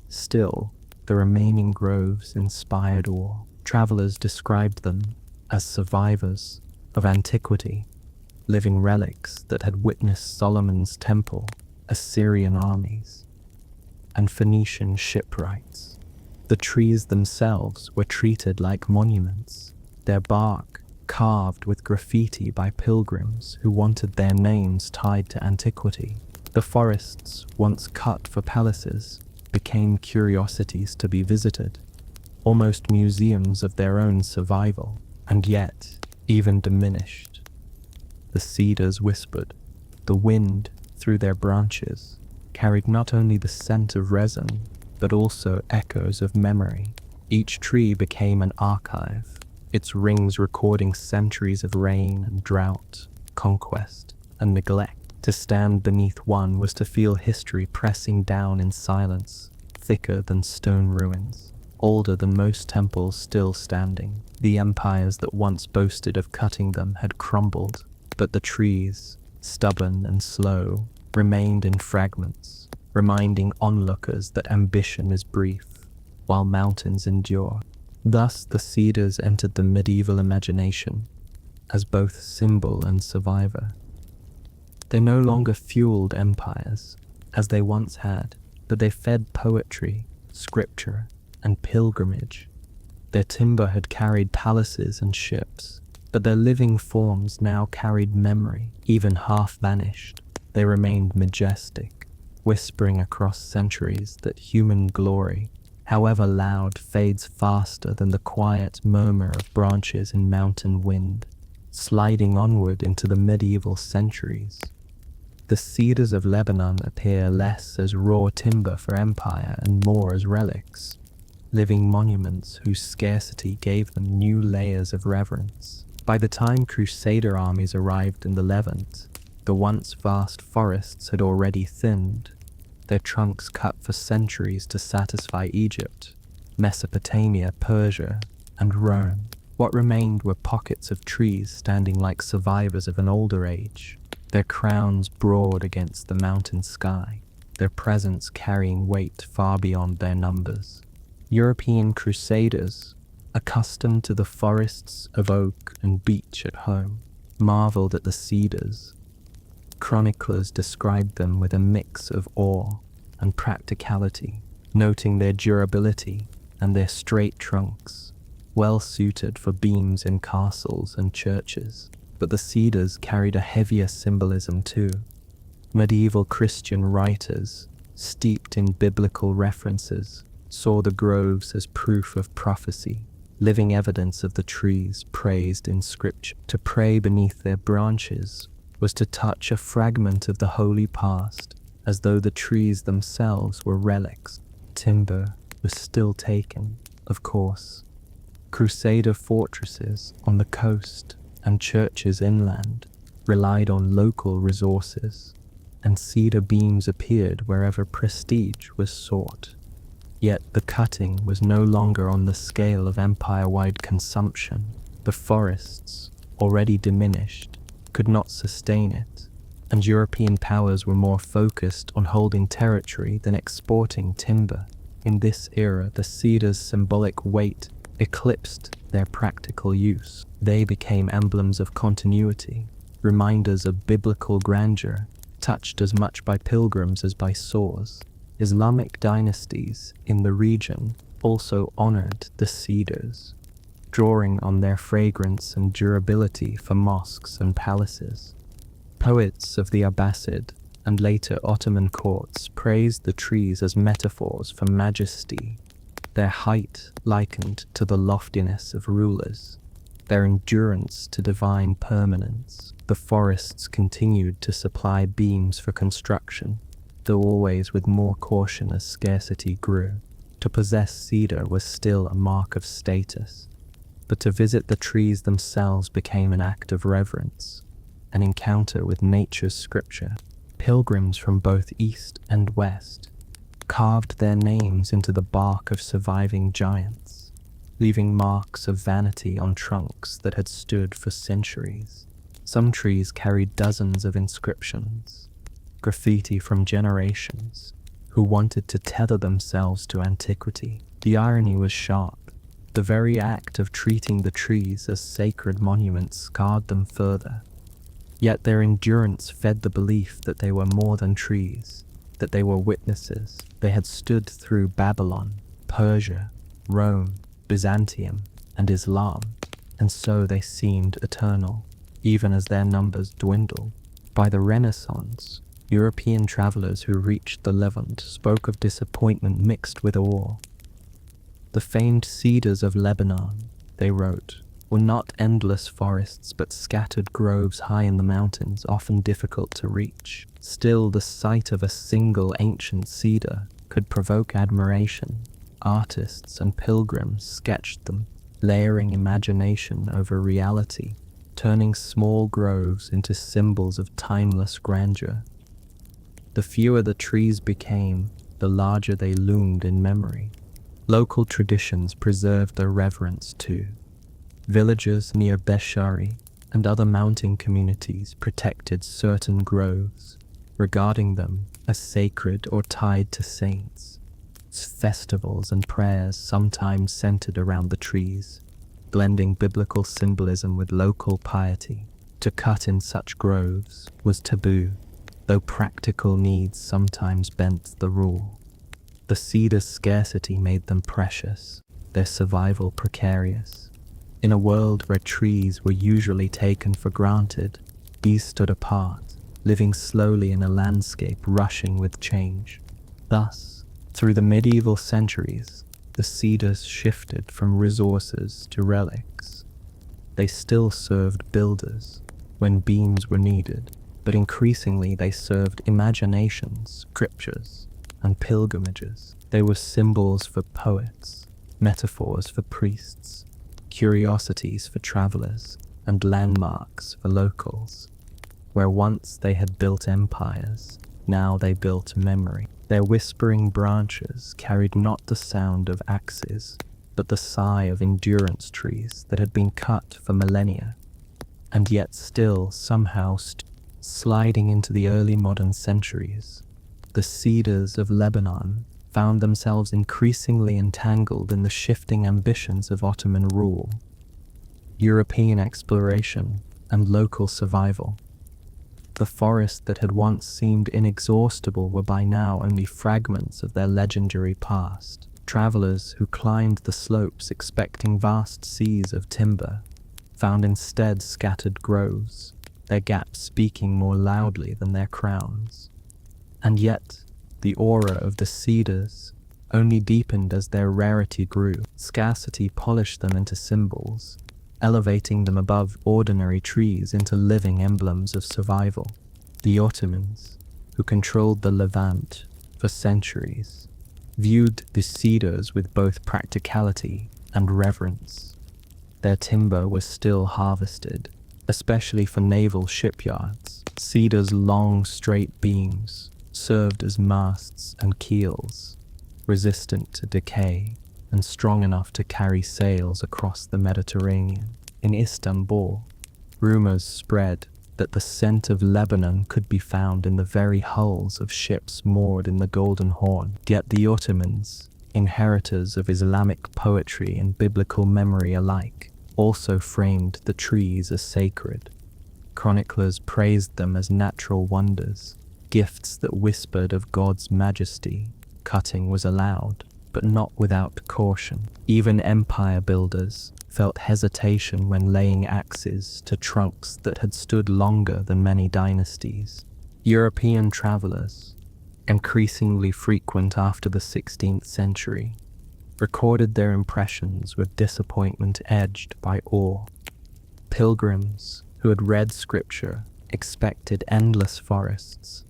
Still, the remaining groves inspired awe. Travelers described them as survivors of antiquity, living relics that had witnessed Solomon's temple, Assyrian armies, and Phoenician shipwrights. The trees themselves were treated like monuments, their bark carved with graffiti by pilgrims who wanted their names tied to antiquity. The forests, once cut for palaces, became curiosities to be visited, almost museums of their own survival, and yet even diminished. The cedars whispered. The wind, through their branches, carried not only the scent of resin, but also echoes of memory. Each tree became an archive, its rings recording centuries of rain and drought, conquest and neglect. To stand beneath one was to feel history pressing down in silence, thicker than stone ruins, older than most temples still standing. The empires that once boasted of cutting them had crumbled, but the trees, stubborn and slow, remained in fragments, reminding onlookers that ambition is brief, while mountains endure. Thus the cedars entered the medieval imagination as both symbol and survivor. They no longer fueled empires, as they once had, but they fed poetry, scripture, and pilgrimage. Their timber had carried palaces and ships, but their living forms now carried memory, even half vanished. They remained majestic, whispering across centuries that human glory however loud, fades faster than the quiet murmur of branches in mountain wind, sliding onward into the medieval centuries. The cedars of Lebanon appear less as raw timber for empire and more as relics, living monuments whose scarcity gave them new layers of reverence. By the time Crusader armies arrived in the Levant, the once vast forests had already thinned, their trunks cut for centuries to satisfy Egypt, Mesopotamia, Persia, and Rome. What remained were pockets of trees standing like survivors of an older age, their crowns broad against the mountain sky, their presence carrying weight far beyond their numbers. European crusaders, accustomed to the forests of oak and beech at home, marveled at the cedars. Chroniclers described them with a mix of awe and practicality, noting their durability and their straight trunks, well suited for beams in castles and churches. But the cedars carried a heavier symbolism too. Medieval Christian writers, steeped in biblical references, saw the groves as proof of prophecy, living evidence of the trees praised in Scripture. To pray beneath their branches was to touch a fragment of the holy past, as though the trees themselves were relics. Timber was still taken, of course. Crusader fortresses on the coast and churches inland relied on local resources, and cedar beams appeared wherever prestige was sought. Yet the cutting was no longer on the scale of empire-wide consumption. The forests, already diminished, could not sustain it, and European powers were more focused on holding territory than exporting timber. In this era, the cedar's symbolic weight eclipsed their practical use. They became emblems of continuity, reminders of biblical grandeur, touched as much by pilgrims as by swords. Islamic dynasties in the region also honored the cedars, drawing on their fragrance and durability for mosques and palaces. Poets of the Abbasid and later Ottoman courts praised the trees as metaphors for majesty, their height likened to the loftiness of rulers, their endurance to divine permanence. The forests continued to supply beams for construction, though always with more caution as scarcity grew. To possess cedar was still a mark of status, but to visit the trees themselves became an act of reverence, an encounter with nature's scripture. Pilgrims from both east and west carved their names into the bark of surviving giants, leaving marks of vanity on trunks that had stood for centuries. Some trees carried dozens of inscriptions, graffiti from generations, who wanted to tether themselves to antiquity. The irony was sharp. The very act of treating the trees as sacred monuments scarred them further. Yet their endurance fed the belief that they were more than trees, that they were witnesses. They had stood through Babylon, Persia, Rome, Byzantium, and Islam, and so they seemed eternal, even as their numbers dwindled. By the Renaissance, European travelers who reached the Levant spoke of disappointment mixed with awe. The famed cedars of Lebanon, they wrote, were not endless forests but scattered groves high in the mountains, often difficult to reach. Still, the sight of a single ancient cedar could provoke admiration. Artists and pilgrims sketched them, layering imagination over reality, turning small groves into symbols of timeless grandeur. The fewer the trees became, the larger they loomed in memory. Local traditions preserved their reverence too. Villagers near Beshari and other mountain communities protected certain groves, regarding them as sacred or tied to saints. Festivals and prayers sometimes centered around the trees, blending biblical symbolism with local piety. To cut in such groves was taboo, though practical needs sometimes bent the rule. The cedar's scarcity made them precious, their survival precarious. In a world where trees were usually taken for granted, these stood apart, living slowly in a landscape rushing with change. Thus, through the medieval centuries, the cedars shifted from resources to relics. They still served builders when beams were needed, but increasingly they served imaginations, scriptures, and pilgrimages. They were symbols for poets, metaphors for priests, curiosities for travelers, and landmarks for locals. Where once they had built empires, now they built memory. Their whispering branches carried not the sound of axes, but the sigh of endurance trees that had been cut for millennia, and yet still somehow sliding into the early modern centuries. The Cedars of Lebanon found themselves increasingly entangled in the shifting ambitions of Ottoman rule, European exploration, and local survival. The forests that had once seemed inexhaustible were by now only fragments of their legendary past. Travelers who climbed the slopes expecting vast seas of timber found instead scattered groves, their gaps speaking more loudly than their crowns. And yet, the aura of the cedars only deepened as their rarity grew. Scarcity polished them into symbols, elevating them above ordinary trees into living emblems of survival. The Ottomans, who controlled the Levant for centuries, viewed the cedars with both practicality and reverence. Their timber was still harvested, especially for naval shipyards. Cedars' long, straight beams served as masts and keels, resistant to decay and strong enough to carry sails across the Mediterranean. In Istanbul, rumors spread that the scent of Lebanon could be found in the very hulls of ships moored in the Golden Horn. Yet the Ottomans, inheritors of Islamic poetry and biblical memory alike, also framed the trees as sacred. Chroniclers praised them as natural wonders, gifts that whispered of God's majesty. Cutting was allowed, but not without caution. Even empire builders felt hesitation when laying axes to trunks that had stood longer than many dynasties. European travelers, increasingly frequent after the 16th century, recorded their impressions with disappointment edged by awe. Pilgrims who had read scripture expected endless forests.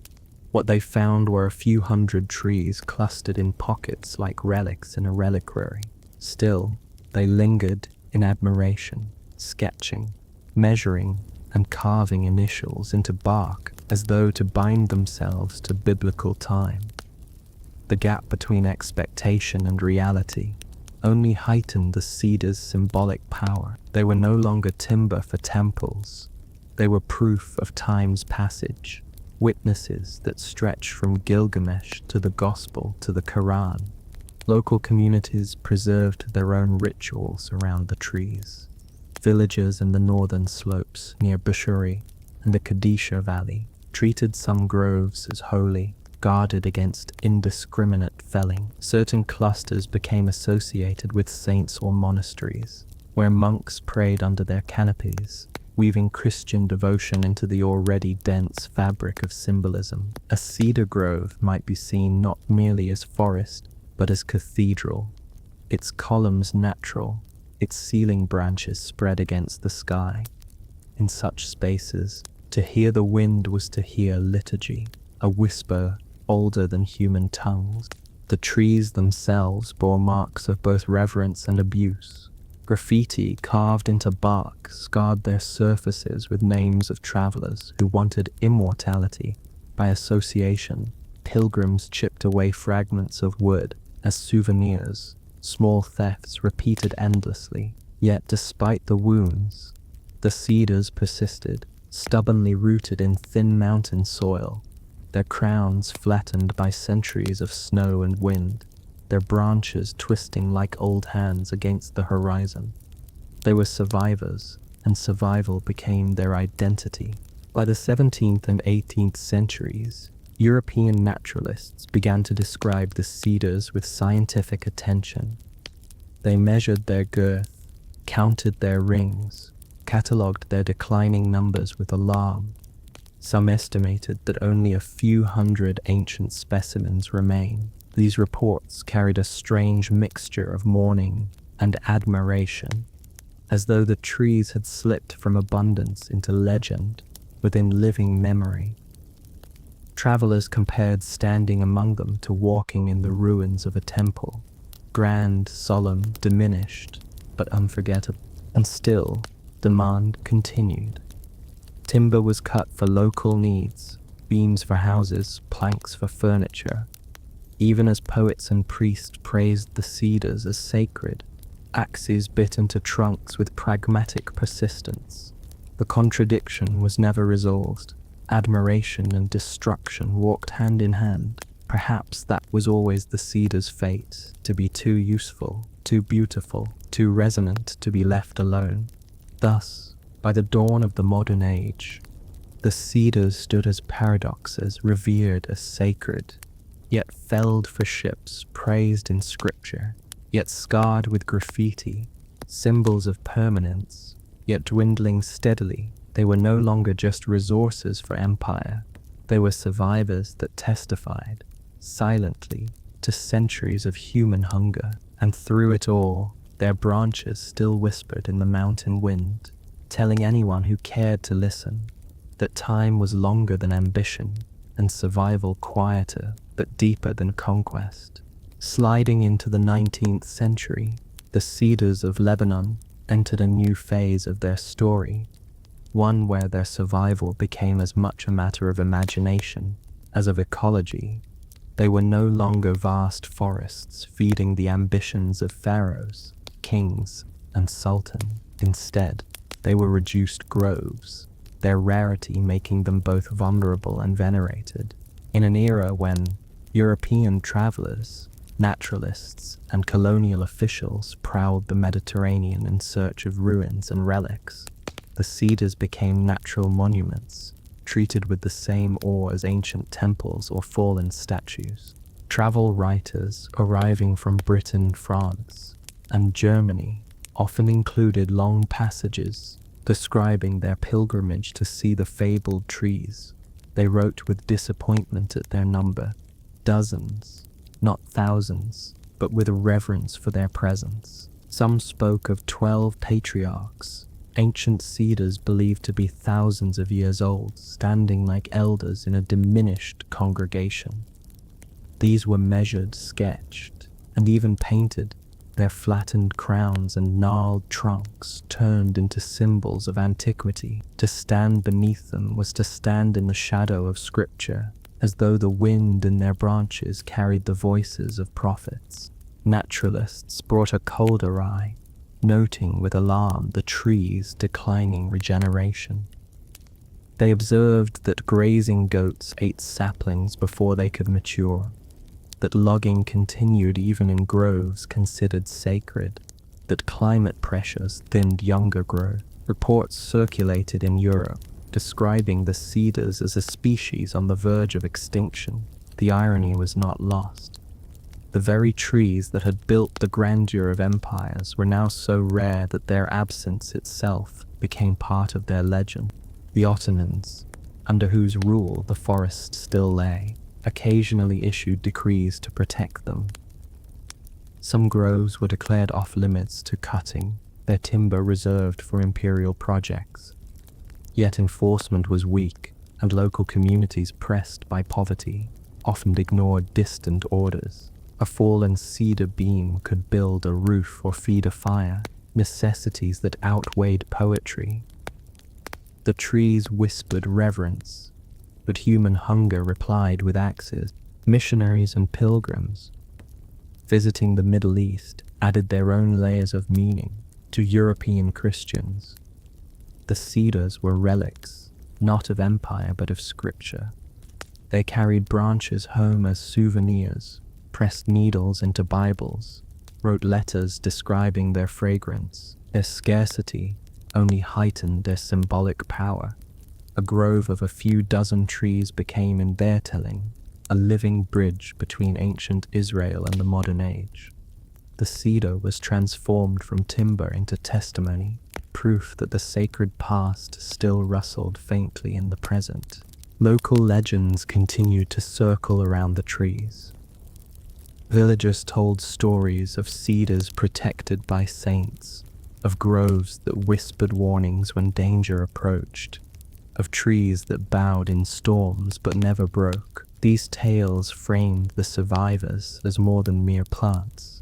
What they found were a few hundred trees clustered in pockets like relics in a reliquary. Still, they lingered in admiration, sketching, measuring, and carving initials into bark as though to bind themselves to biblical time. The gap between expectation and reality only heightened the cedars' symbolic power. They were no longer timber for temples. They were proof of time's passage, witnesses that stretched from Gilgamesh to the Gospel to the Quran. Local communities preserved their own rituals around the trees. Villagers in the northern slopes near Bushuri and the Kadisha Valley treated some groves as holy, guarded against indiscriminate felling. Certain clusters became associated with saints or monasteries, where monks prayed under their canopies, weaving Christian devotion into the already dense fabric of symbolism. A cedar grove might be seen not merely as forest, but as cathedral, its columns natural, its ceiling branches spread against the sky. In such spaces, to hear the wind was to hear liturgy, a whisper older than human tongues. The trees themselves bore marks of both reverence and abuse. Graffiti carved into bark scarred their surfaces with names of travelers who wanted immortality. By association, pilgrims chipped away fragments of wood as souvenirs, small thefts repeated endlessly. Yet despite the wounds, the cedars persisted, stubbornly rooted in thin mountain soil, their crowns flattened by centuries of snow and wind, their branches twisting like old hands against the horizon. They were survivors, and survival became their identity. By the 17th and 18th centuries, European naturalists began to describe the cedars with scientific attention. They measured their girth, counted their rings, catalogued their declining numbers with alarm. Some estimated that only a few hundred ancient specimens remain. These reports carried a strange mixture of mourning and admiration, as though the trees had slipped from abundance into legend within living memory. Travelers compared standing among them to walking in the ruins of a temple, grand, solemn, diminished, but unforgettable. And still, demand continued. Timber was cut for local needs, beams for houses, planks for furniture. Even as poets and priests praised the cedars as sacred, axes bit into trunks with pragmatic persistence. The contradiction was never resolved. Admiration and destruction walked hand in hand. Perhaps that was always the cedar's fate, to be too useful, too beautiful, too resonant to be left alone. Thus, by the dawn of the modern age, the cedars stood as paradoxes, revered as sacred, yet felled for ships, praised in scripture, yet scarred with graffiti, symbols of permanence, yet dwindling steadily. They were no longer just resources for empire. They were survivors that testified, silently, to centuries of human hunger. And through it all, their branches still whispered in the mountain wind, telling anyone who cared to listen that time was longer than ambition and survival quieter but deeper than conquest. Sliding into the 19th century, the Cedars of Lebanon entered a new phase of their story, one where their survival became as much a matter of imagination as of ecology. They were no longer vast forests feeding the ambitions of pharaohs, kings, and sultans. Instead, they were reduced groves, their rarity making them both vulnerable and venerated. In an era when European travelers, naturalists, and colonial officials prowled the Mediterranean in search of ruins and relics, the cedars became natural monuments, treated with the same awe as ancient temples or fallen statues. Travel writers arriving from Britain, France, and Germany often included long passages describing their pilgrimage to see the fabled trees. They wrote with disappointment at their number, dozens, not thousands, but with a reverence for their presence. Some spoke of 12 patriarchs, ancient cedars believed to be thousands of years old, standing like elders in a diminished congregation. These were measured, sketched, and even painted, their flattened crowns and gnarled trunks turned into symbols of antiquity. To stand beneath them was to stand in the shadow of scripture, as though the wind in their branches carried the voices of prophets. Naturalists brought a colder eye, noting with alarm the trees' declining regeneration. They observed that grazing goats ate saplings before they could mature, that logging continued even in groves considered sacred, that climate pressures thinned younger growth. Reports circulated in Europe describing the cedars as a species on the verge of extinction. The irony was not lost. The very trees that had built the grandeur of empires were now so rare that their absence itself became part of their legend. The Ottomans, under whose rule the forest still lay, occasionally issued decrees to protect them. Some groves were declared off-limits to cutting, their timber reserved for imperial projects. Yet enforcement was weak, and local communities pressed by poverty often ignored distant orders. A fallen cedar beam could build a roof or feed a fire, necessities that outweighed poetry. The trees whispered reverence, but human hunger replied with axes. Missionaries and pilgrims, visiting the Middle East, added their own layers of meaning to European Christians. The cedars were relics, not of empire but of scripture. They carried branches home as souvenirs, pressed needles into Bibles, wrote letters describing their fragrance. Their scarcity only heightened their symbolic power. A grove of a few dozen trees became, in their telling, a living bridge between ancient Israel and the modern age. The cedar was transformed from timber into testimony, proof that the sacred past still rustled faintly in the present. Local legends continued to circle around the trees. Villagers told stories of cedars protected by saints, of groves that whispered warnings when danger approached, of trees that bowed in storms but never broke. These tales framed the survivors as more than mere plants.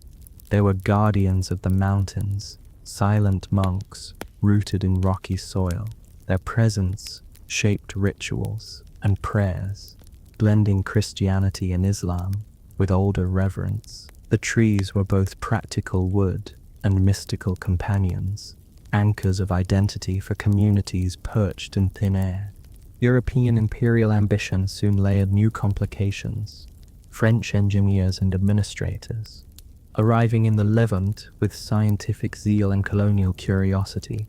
They were guardians of the mountains, silent monks rooted in rocky soil. Their presence shaped rituals and prayers, blending Christianity and Islam with older reverence. The trees were both practical wood and mystical companions, anchors of identity for communities perched in thin air. European imperial ambition soon layered new complications. French engineers and administrators, arriving in the Levant with scientific zeal and colonial curiosity,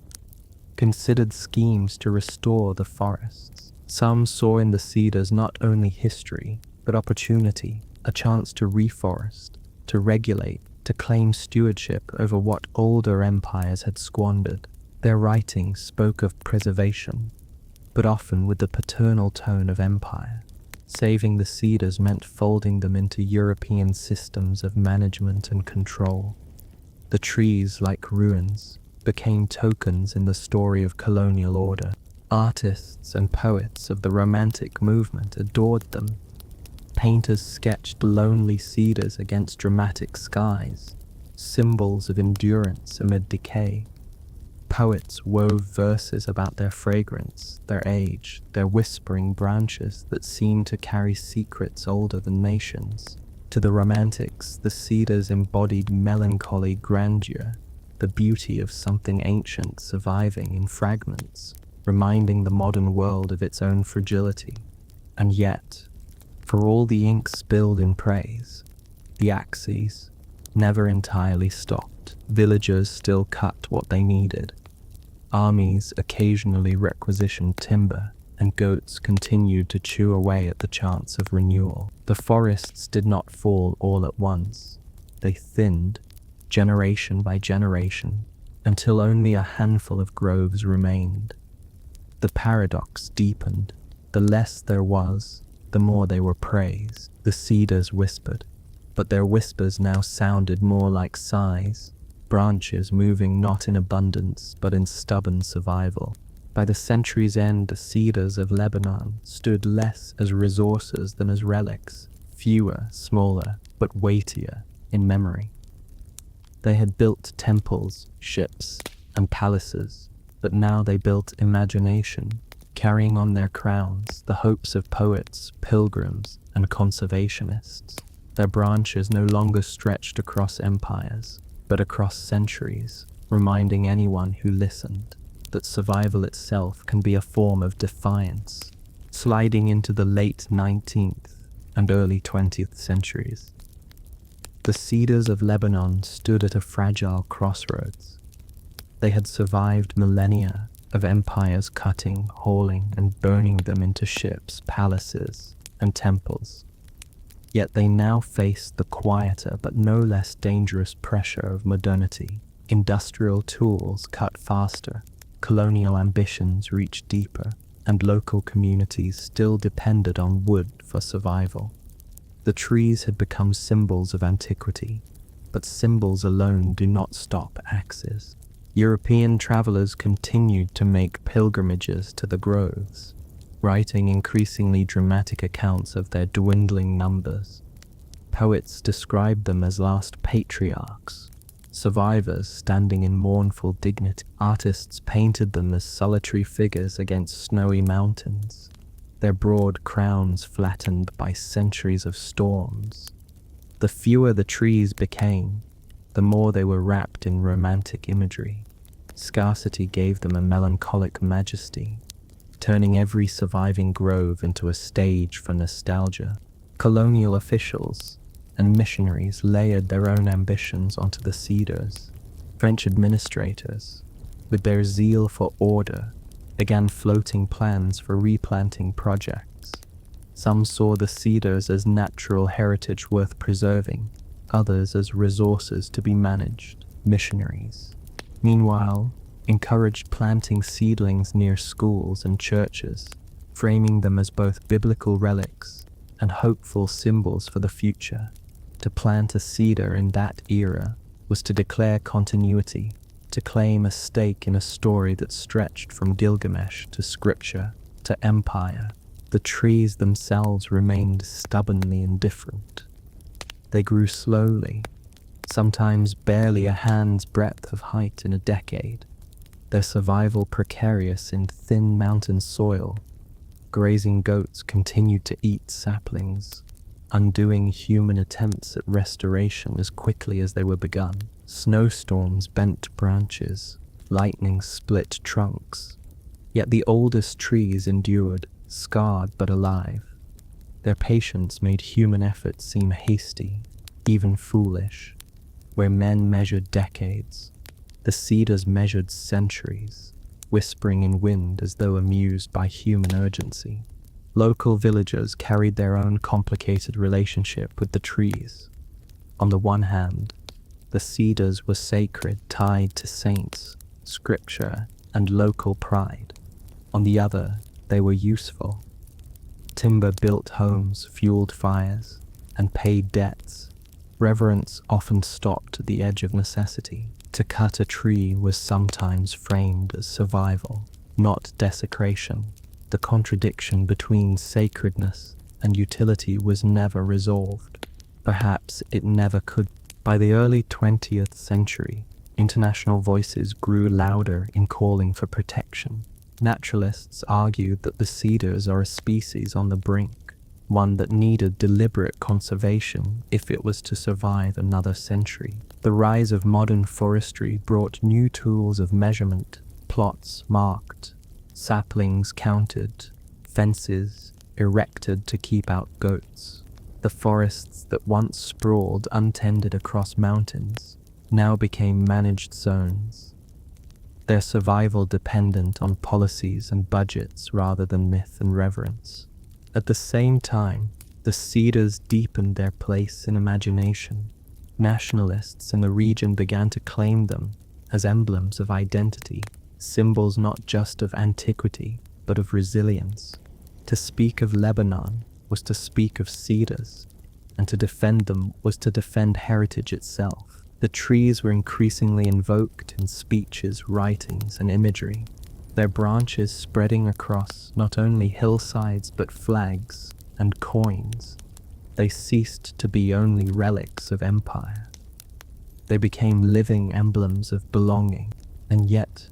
considered schemes to restore the forests. Some saw in the cedars not only history, but opportunity, a chance to reforest, to regulate, to claim stewardship over what older empires had squandered. Their writings spoke of preservation, but often with the paternal tone of empire. Saving the cedars meant folding them into European systems of management and control. The trees, like ruins, became tokens in the story of colonial order. Artists and poets of the Romantic movement adored them. Painters sketched lonely cedars against dramatic skies, symbols of endurance amid decay. Poets wove verses about their fragrance, their age, their whispering branches that seemed to carry secrets older than nations. To the Romantics, the cedars embodied melancholy grandeur, the beauty of something ancient surviving in fragments, reminding the modern world of its own fragility. And yet, for all the ink spilled in praise, the axes never entirely stopped. Villagers still cut what they needed. Armies occasionally requisitioned timber, and goats continued to chew away at the chance of renewal. The forests did not fall all at once. They thinned, generation by generation, until only a handful of groves remained. The paradox deepened. The less there was, the more they were praised. The cedars whispered, but their whispers now sounded more like sighs, branches moving not in abundance but in stubborn survival. By the century's end, the cedars of Lebanon stood less as resources than as relics, fewer, smaller, but weightier in memory. They had built temples, ships, and palaces, but now they built imagination, carrying on their crowns the hopes of poets, pilgrims, and conservationists. Their branches no longer stretched across empires, but across centuries, reminding anyone who listened that survival itself can be a form of defiance. Sliding into the late 19th and early 20th centuries, the cedars of Lebanon stood at a fragile crossroads. They had survived millennia of empires cutting, hauling, and burning them into ships, palaces, and temples. Yet they now faced the quieter but no less dangerous pressure of modernity. Industrial tools cut faster, colonial ambitions reached deeper, and local communities still depended on wood for survival. The trees had become symbols of antiquity, but symbols alone do not stop axes. European travelers continued to make pilgrimages to the groves, writing increasingly dramatic accounts of their dwindling numbers. Poets described them as last patriarchs, survivors standing in mournful dignity. Artists painted them as solitary figures against snowy mountains, their broad crowns flattened by centuries of storms. The fewer the trees became, the more they were wrapped in romantic imagery. Scarcity gave them a melancholic majesty, turning every surviving grove into a stage for nostalgia. Colonial officials and missionaries layered their own ambitions onto the cedars. French administrators, with their zeal for order, began floating plans for replanting projects. Some saw the cedars as natural heritage worth preserving, others as resources to be managed. Missionaries, meanwhile, encouraged planting seedlings near schools and churches, framing them as both biblical relics and hopeful symbols for the future. To plant a cedar in that era was to declare continuity, to claim a stake in a story that stretched from Gilgamesh to scripture to empire. The trees themselves remained stubbornly indifferent. They grew slowly, sometimes barely a hand's breadth of height in a decade, their survival precarious in thin mountain soil. Grazing goats continued to eat saplings, undoing human attempts at restoration as quickly as they were begun. Snowstorms bent branches, lightning split trunks. Yet the oldest trees endured, scarred but alive. Their patience made human effort seem hasty, even foolish. Where men measured decades, the cedars measured centuries, whispering in wind as though amused by human urgency. Local villagers carried their own complicated relationship with the trees. On the one hand, the cedars were sacred, tied to saints, scripture, and local pride. On the other, they were useful. Timber built homes, fueled fires, and paid debts. Reverence often stopped at the edge of necessity. To cut a tree was sometimes framed as survival, not desecration. The contradiction between sacredness and utility was never resolved. Perhaps it never could. By the early 20th century, international voices grew louder in calling for protection. Naturalists argued that the cedars are a species on the brink, one that needed deliberate conservation if it was to survive another century. The rise of modern forestry brought new tools of measurement, plots marked, saplings counted, fences erected to keep out goats. The forests that once sprawled untended across mountains now became managed zones, their survival dependent on policies and budgets rather than myth and reverence. At the same time, the cedars deepened their place in imagination. Nationalists in the region began to claim them as emblems of identity, symbols not just of antiquity, but of resilience. To speak of Lebanon was to speak of cedars, and to defend them was to defend heritage itself. The trees were increasingly invoked in speeches, writings, and imagery, their branches spreading across not only hillsides but flags and coins. They ceased to be only relics of empire. They became living emblems of belonging, and yet,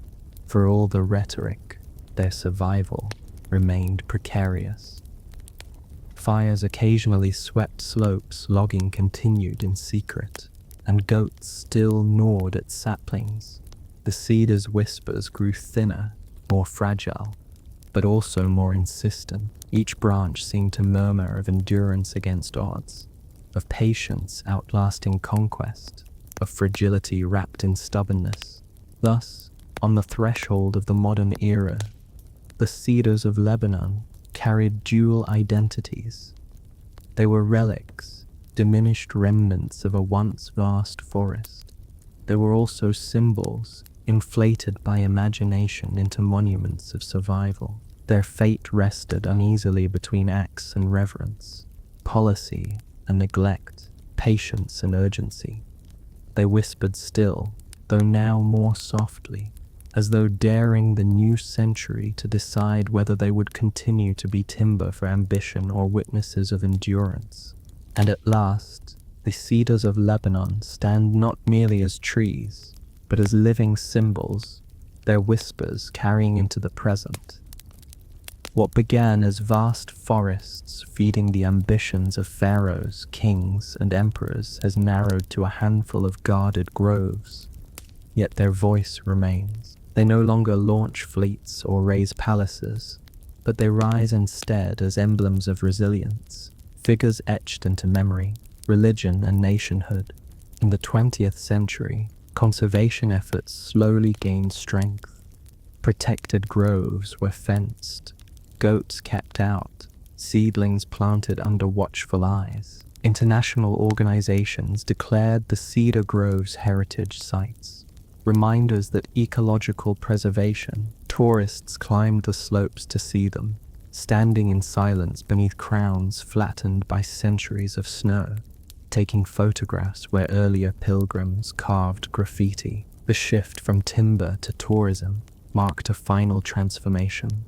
for all the rhetoric, their survival remained precarious. Fires occasionally swept slopes, logging continued in secret, and goats still gnawed at saplings. The cedar's whispers grew thinner, more fragile, but also more insistent. Each branch seemed to murmur of endurance against odds, of patience outlasting conquest, of fragility wrapped in stubbornness. Thus, on the threshold of the modern era, the cedars of Lebanon carried dual identities. They were relics, diminished remnants of a once vast forest. They were also symbols, inflated by imagination into monuments of survival. Their fate rested uneasily between axe and reverence, policy and neglect, patience and urgency. They whispered still, though now more softly, as though daring the new century to decide whether they would continue to be timber for ambition or witnesses of endurance. And at last, the cedars of Lebanon stand not merely as trees, but as living symbols, their whispers carrying into the present. What began as vast forests feeding the ambitions of pharaohs, kings, and emperors has narrowed to a handful of guarded groves. Yet their voice remains. They no longer launch fleets or raise palaces, but they rise instead as emblems of resilience, figures etched into memory, religion, and nationhood. In the 20th century, conservation efforts slowly gained strength. Protected groves were fenced, goats kept out, seedlings planted under watchful eyes. International organizations declared the cedar groves heritage sites, reminders that ecological preservation. Tourists climbed the slopes to see them, standing in silence beneath crowns flattened by centuries of snow. taking photographs where earlier pilgrims carved graffiti. The shift from timber to tourism marked a final transformation.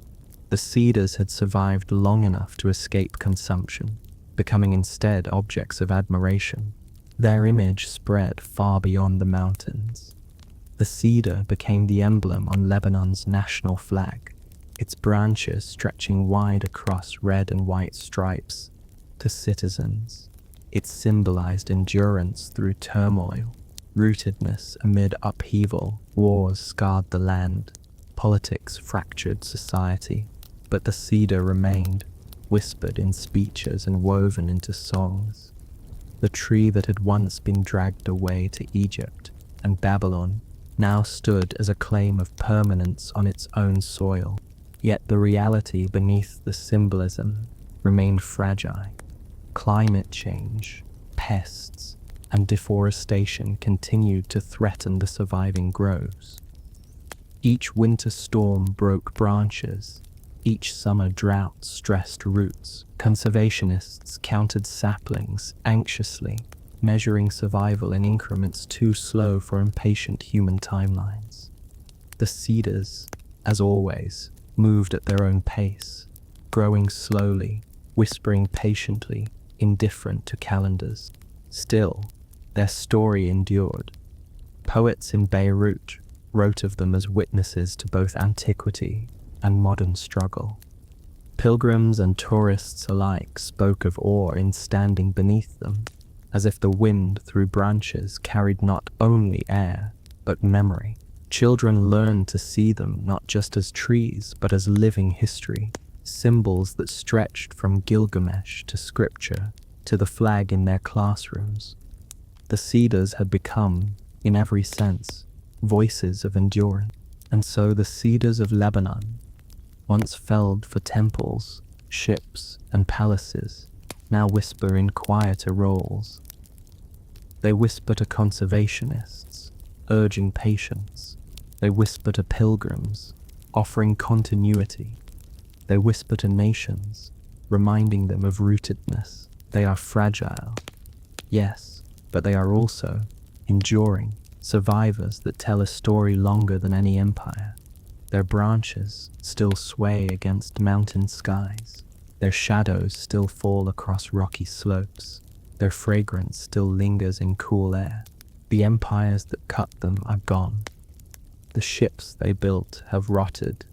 The Cedars had survived long enough to escape consumption, becoming instead objects of admiration. Their image spread far beyond the mountains. The cedar became the emblem on Lebanon's national flag, its branches stretching wide across red and white stripes. To citizens, it symbolized endurance through turmoil, rootedness amid upheaval. Wars scarred the land, politics fractured society, but the cedar remained, whispered in speeches and woven into songs. The tree that had once been dragged away to Egypt and Babylon now stood as a claim of permanence on its own soil. Yet the reality beneath the symbolism remained fragile. Climate change, pests, and deforestation continued to threaten the surviving groves. Each winter storm broke branches. Each summer drought stressed roots. Conservationists counted saplings anxiously, measuring survival in increments too slow for impatient human timelines. The cedars, as always, moved at their own pace, growing slowly, whispering patiently, indifferent to calendars. Still, their story endured. Poets in Beirut wrote of them as witnesses to both antiquity and modern struggle. Pilgrims and tourists alike spoke of awe in standing beneath them, as if the wind through branches carried not only air, but memory. Children learned to see them not just as trees, but as living history, symbols that stretched from Gilgamesh to scripture, to the flag in their classrooms. The cedars had become, in every sense, voices of endurance. And so the cedars of Lebanon, once felled for temples, ships, and palaces, now whisper in quieter roles. They whisper to conservationists, urging patience. They whisper to pilgrims, offering continuity. They whisper to nations, reminding them of rootedness. They are fragile, yes, but they are also enduring, survivors that tell a story longer than any empire. Their branches still sway against mountain skies. Their shadows still fall across rocky slopes. Their fragrance still lingers in cool air. The empires that cut them are gone. The ships they built have rotted.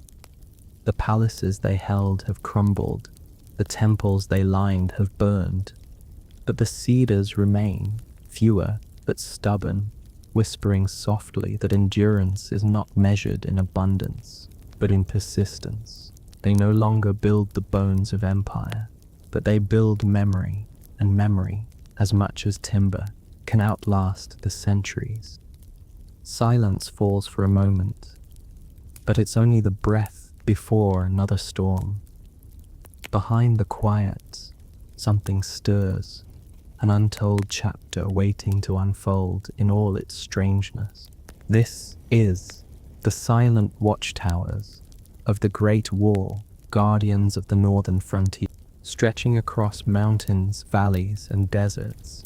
The palaces they held have crumbled. The temples they lined have burned. But the cedars remain, fewer but stubborn, whispering softly that endurance is not measured in abundance, but in persistence. They no longer build the bones of empire, but they build memory, and memory, as much as timber, can outlast the centuries. Silence falls for a moment, but it's only the breath before another storm. Behind the quiet, something stirs, an untold chapter waiting to unfold in all its strangeness. This is the silent watchtowers of the Great Wall, guardians of the northern frontier, stretching across mountains, valleys, and deserts.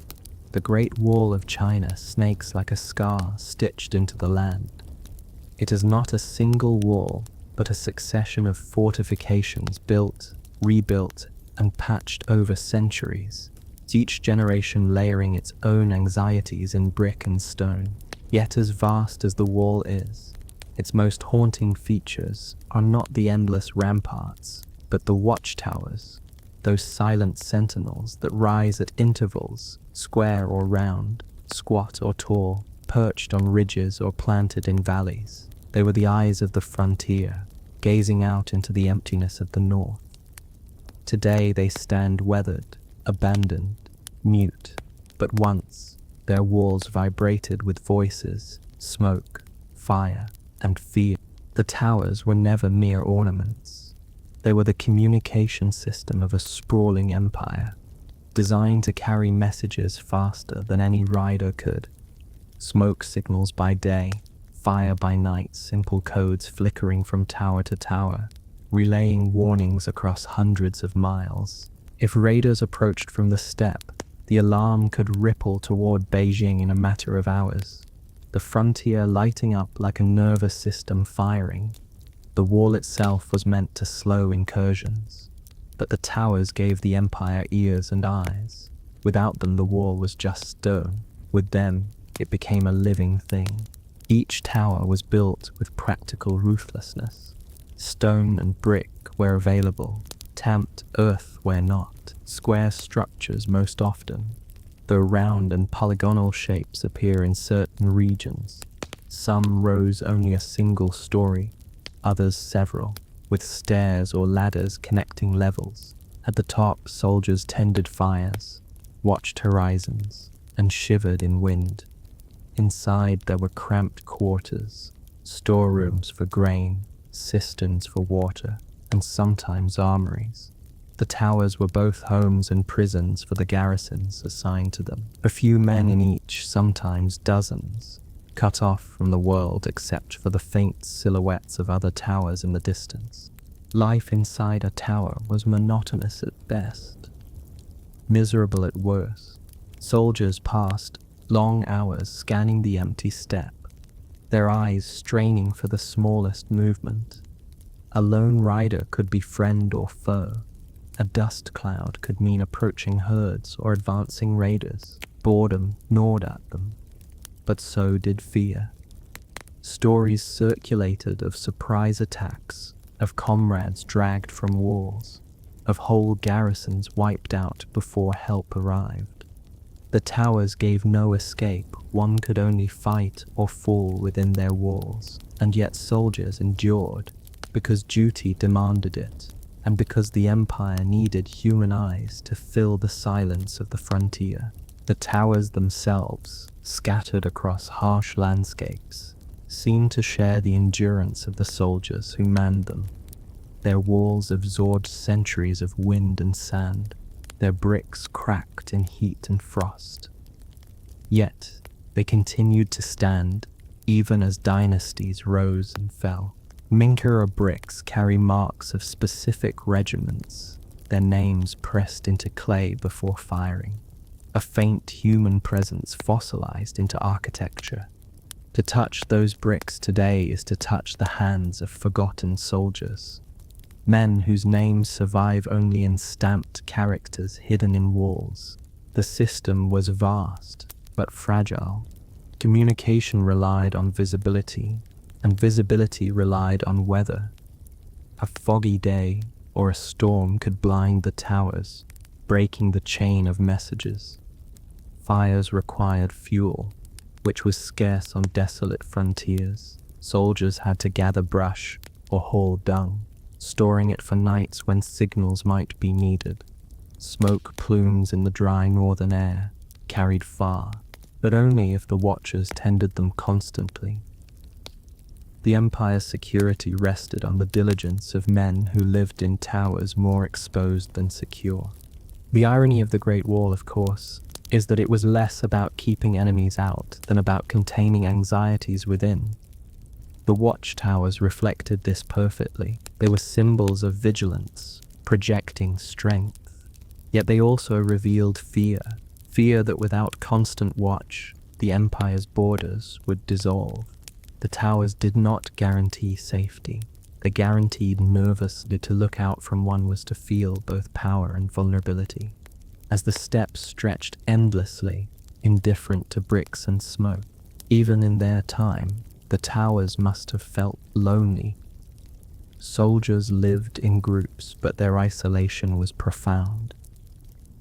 The Great Wall of China snakes like a scar stitched into the land. It is not a single wall, but a succession of fortifications built, rebuilt, and patched over centuries, each generation layering its own anxieties in brick and stone. Yet as vast as the wall is, its most haunting features are not the endless ramparts, but the watchtowers, those silent sentinels that rise at intervals, square or round, squat or tall, perched on ridges or planted in valleys. They were the eyes of the frontier, gazing out into the emptiness of the north. Today they stand weathered, abandoned, mute, but once their walls vibrated with voices, smoke, fire, and fear. The towers were never mere ornaments. They were the communication system of a sprawling empire, designed to carry messages faster than any rider could. Smoke signals by day, fire by night, simple codes flickering from tower to tower, relaying warnings across hundreds of miles. If raiders approached from the steppe, The alarm could ripple toward Beijing in a matter of hours, the frontier lighting up like a nervous system firing. The wall itself was meant to slow incursions, but the towers gave the empire ears and eyes. Without them, the wall was just stone. With them, it became a living thing. Each tower was built with practical ruthlessness. Stone and brick where available, tamped earth where not, square structures most often, though round and polygonal shapes appear in certain regions. Some rose only a single story, others several, with stairs or ladders connecting levels. At the top, soldiers tended fires, watched horizons, and shivered in wind. Inside there were cramped quarters, storerooms for grain, cisterns for water, and sometimes armories. The towers were both homes and prisons for the garrisons assigned to them. A few men in each, sometimes dozens, cut off from the world except for the faint silhouettes of other towers in the distance. Life inside a tower was monotonous at best, miserable at worst. Soldiers passed long hours scanning the empty steppe, their eyes straining for the smallest movement. A lone rider could be friend or foe. A dust cloud could mean approaching herds or advancing raiders. Boredom gnawed at them, but so did fear. Stories circulated of surprise attacks, of comrades dragged from walls, of whole garrisons wiped out before help arrived. The towers gave no escape. One could only fight or fall within their walls, and yet soldiers endured because duty demanded it, and because the empire needed human eyes to fill the silence of the frontier. The towers themselves, scattered across harsh landscapes, seemed to share the endurance of the soldiers who manned them. Their walls absorbed centuries of wind and sand, their bricks cracked in heat and frost. Yet they continued to stand, even as dynasties rose and fell. Minkara bricks carry marks of specific regiments, their names pressed into clay before firing. A faint human presence fossilized into architecture. To touch those bricks today is to touch the hands of forgotten soldiers, men whose names survive only in stamped characters hidden in walls. The system was vast, but fragile. Communication relied on visibility, and visibility relied on weather. A foggy day or a storm could blind the towers, breaking the chain of messages. Fires required fuel, which was scarce on desolate frontiers. Soldiers had to gather brush or haul dung, storing it for nights when signals might be needed. Smoke plumes in the dry northern air carried far, but only if the watchers tended them constantly. The empire's security rested on the diligence of men who lived in towers more exposed than secure. The irony of the Great Wall, of course, is that it was less about keeping enemies out than about containing anxieties within. The watchtowers reflected this perfectly. They were symbols of vigilance, projecting strength. Yet they also revealed fear that without constant watch, the empire's borders would dissolve. The towers did not guarantee safety. They guaranteed nervously to look out from one was to feel both power and vulnerability. As the steppes stretched endlessly, indifferent to bricks and smoke, even in their time, the towers must have felt lonely. Soldiers lived in groups, but their isolation was profound.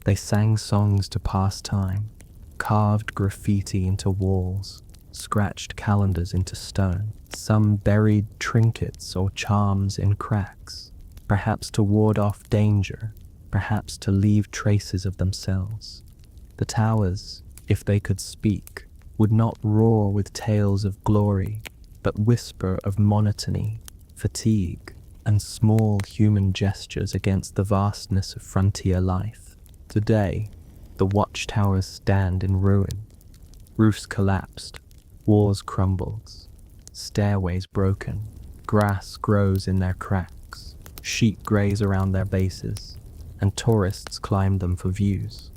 They sang songs to pass time, carved graffiti into walls, scratched calendars into stone. Some buried trinkets or charms in cracks, perhaps to ward off danger, perhaps to leave traces of themselves. The towers, if they could speak, would not roar with tales of glory, but whisper of monotony, fatigue, and small human gestures against the vastness of frontier life. Today, the watchtowers stand in ruin. Roofs collapsed, walls crumbled, stairways broken, grass grows in their cracks, sheep graze around their bases, and tourists climb them for views.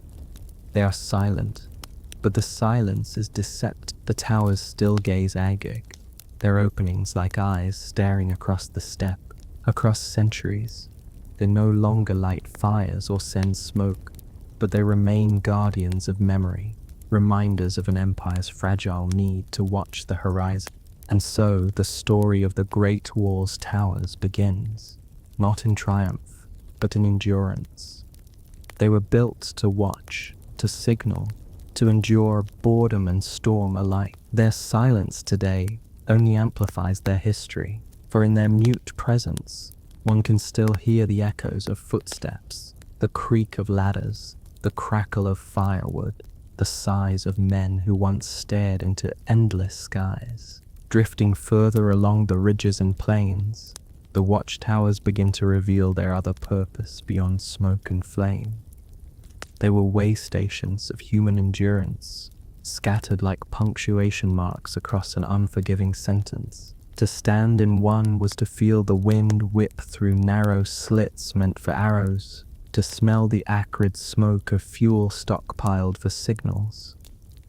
They are silent, but the silence is deceptive. The towers still gaze agate, their openings like eyes staring across the steppe. Across centuries, they no longer light fires or send smoke, but they remain guardians of memory, reminders of an empire's fragile need to watch the horizon. And so the story of the Great Wall's towers begins, not in triumph, but in endurance. They were built to watch, to signal, to endure boredom and storm alike. Their silence today only amplifies their history, for in their mute presence, one can still hear the echoes of footsteps, the creak of ladders, the crackle of firewood, the sighs of men who once stared into endless skies. Drifting further along the ridges and plains, the watchtowers begin to reveal their other purpose beyond smoke and flame. They were way stations of human endurance, scattered like punctuation marks across an unforgiving sentence. To stand in one was to feel the wind whip through narrow slits meant for arrows, to smell the acrid smoke of fuel stockpiled for signals,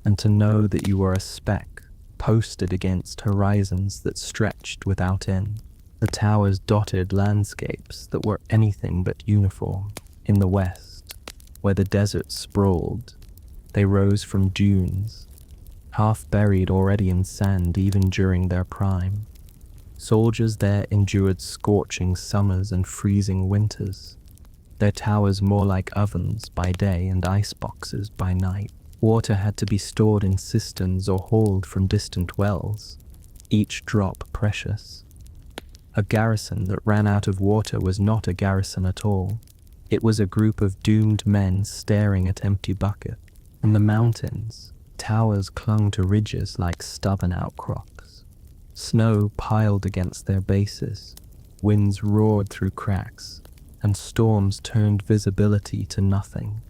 and to know that you were a speck posted against horizons that stretched without end. The towers dotted landscapes that were anything but uniform. In the west, where the desert sprawled, they rose from dunes, half buried already in sand even during their prime. Soldiers there endured scorching summers and freezing winters, their towers more like ovens by day and iceboxes by night. Water had to be stored in cisterns or hauled from distant wells, each drop precious. A garrison that ran out of water was not a garrison at all. It was a group of doomed men staring at empty buckets. In the mountains, towers clung to ridges like stubborn outcrops. Snow piled against their bases, winds roared through cracks, and storms turned visibility to nothing.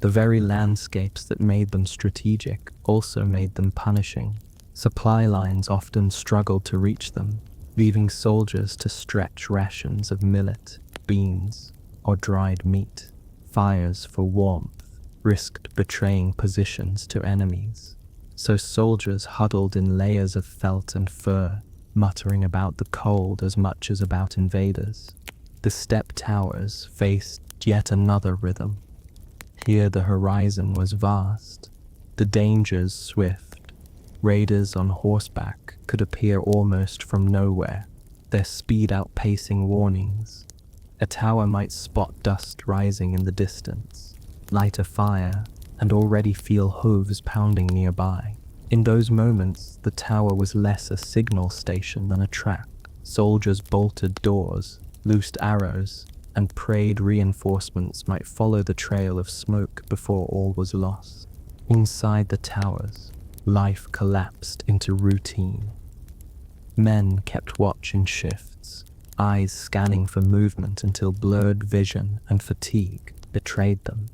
The very landscapes that made them strategic also made them punishing. Supply lines often struggled to reach them, leaving soldiers to stretch rations of millet, beans, or dried meat. Fires for warmth risked betraying positions to enemies, so soldiers huddled in layers of felt and fur, muttering about the cold as much as about invaders. The steppe towers faced yet another rhythm. Here the horizon was vast, the dangers swift. Raiders on horseback could appear almost from nowhere, their speed outpacing warnings. A tower might spot dust rising in the distance, light a fire, and already feel hooves pounding nearby. In those moments, the tower was less a signal station than a trap. Soldiers bolted doors, loosed arrows, and prayed reinforcements might follow the trail of smoke before all was lost. Inside the towers, life collapsed into routine. Men kept watch in shifts, eyes scanning for movement until blurred vision and fatigue betrayed them.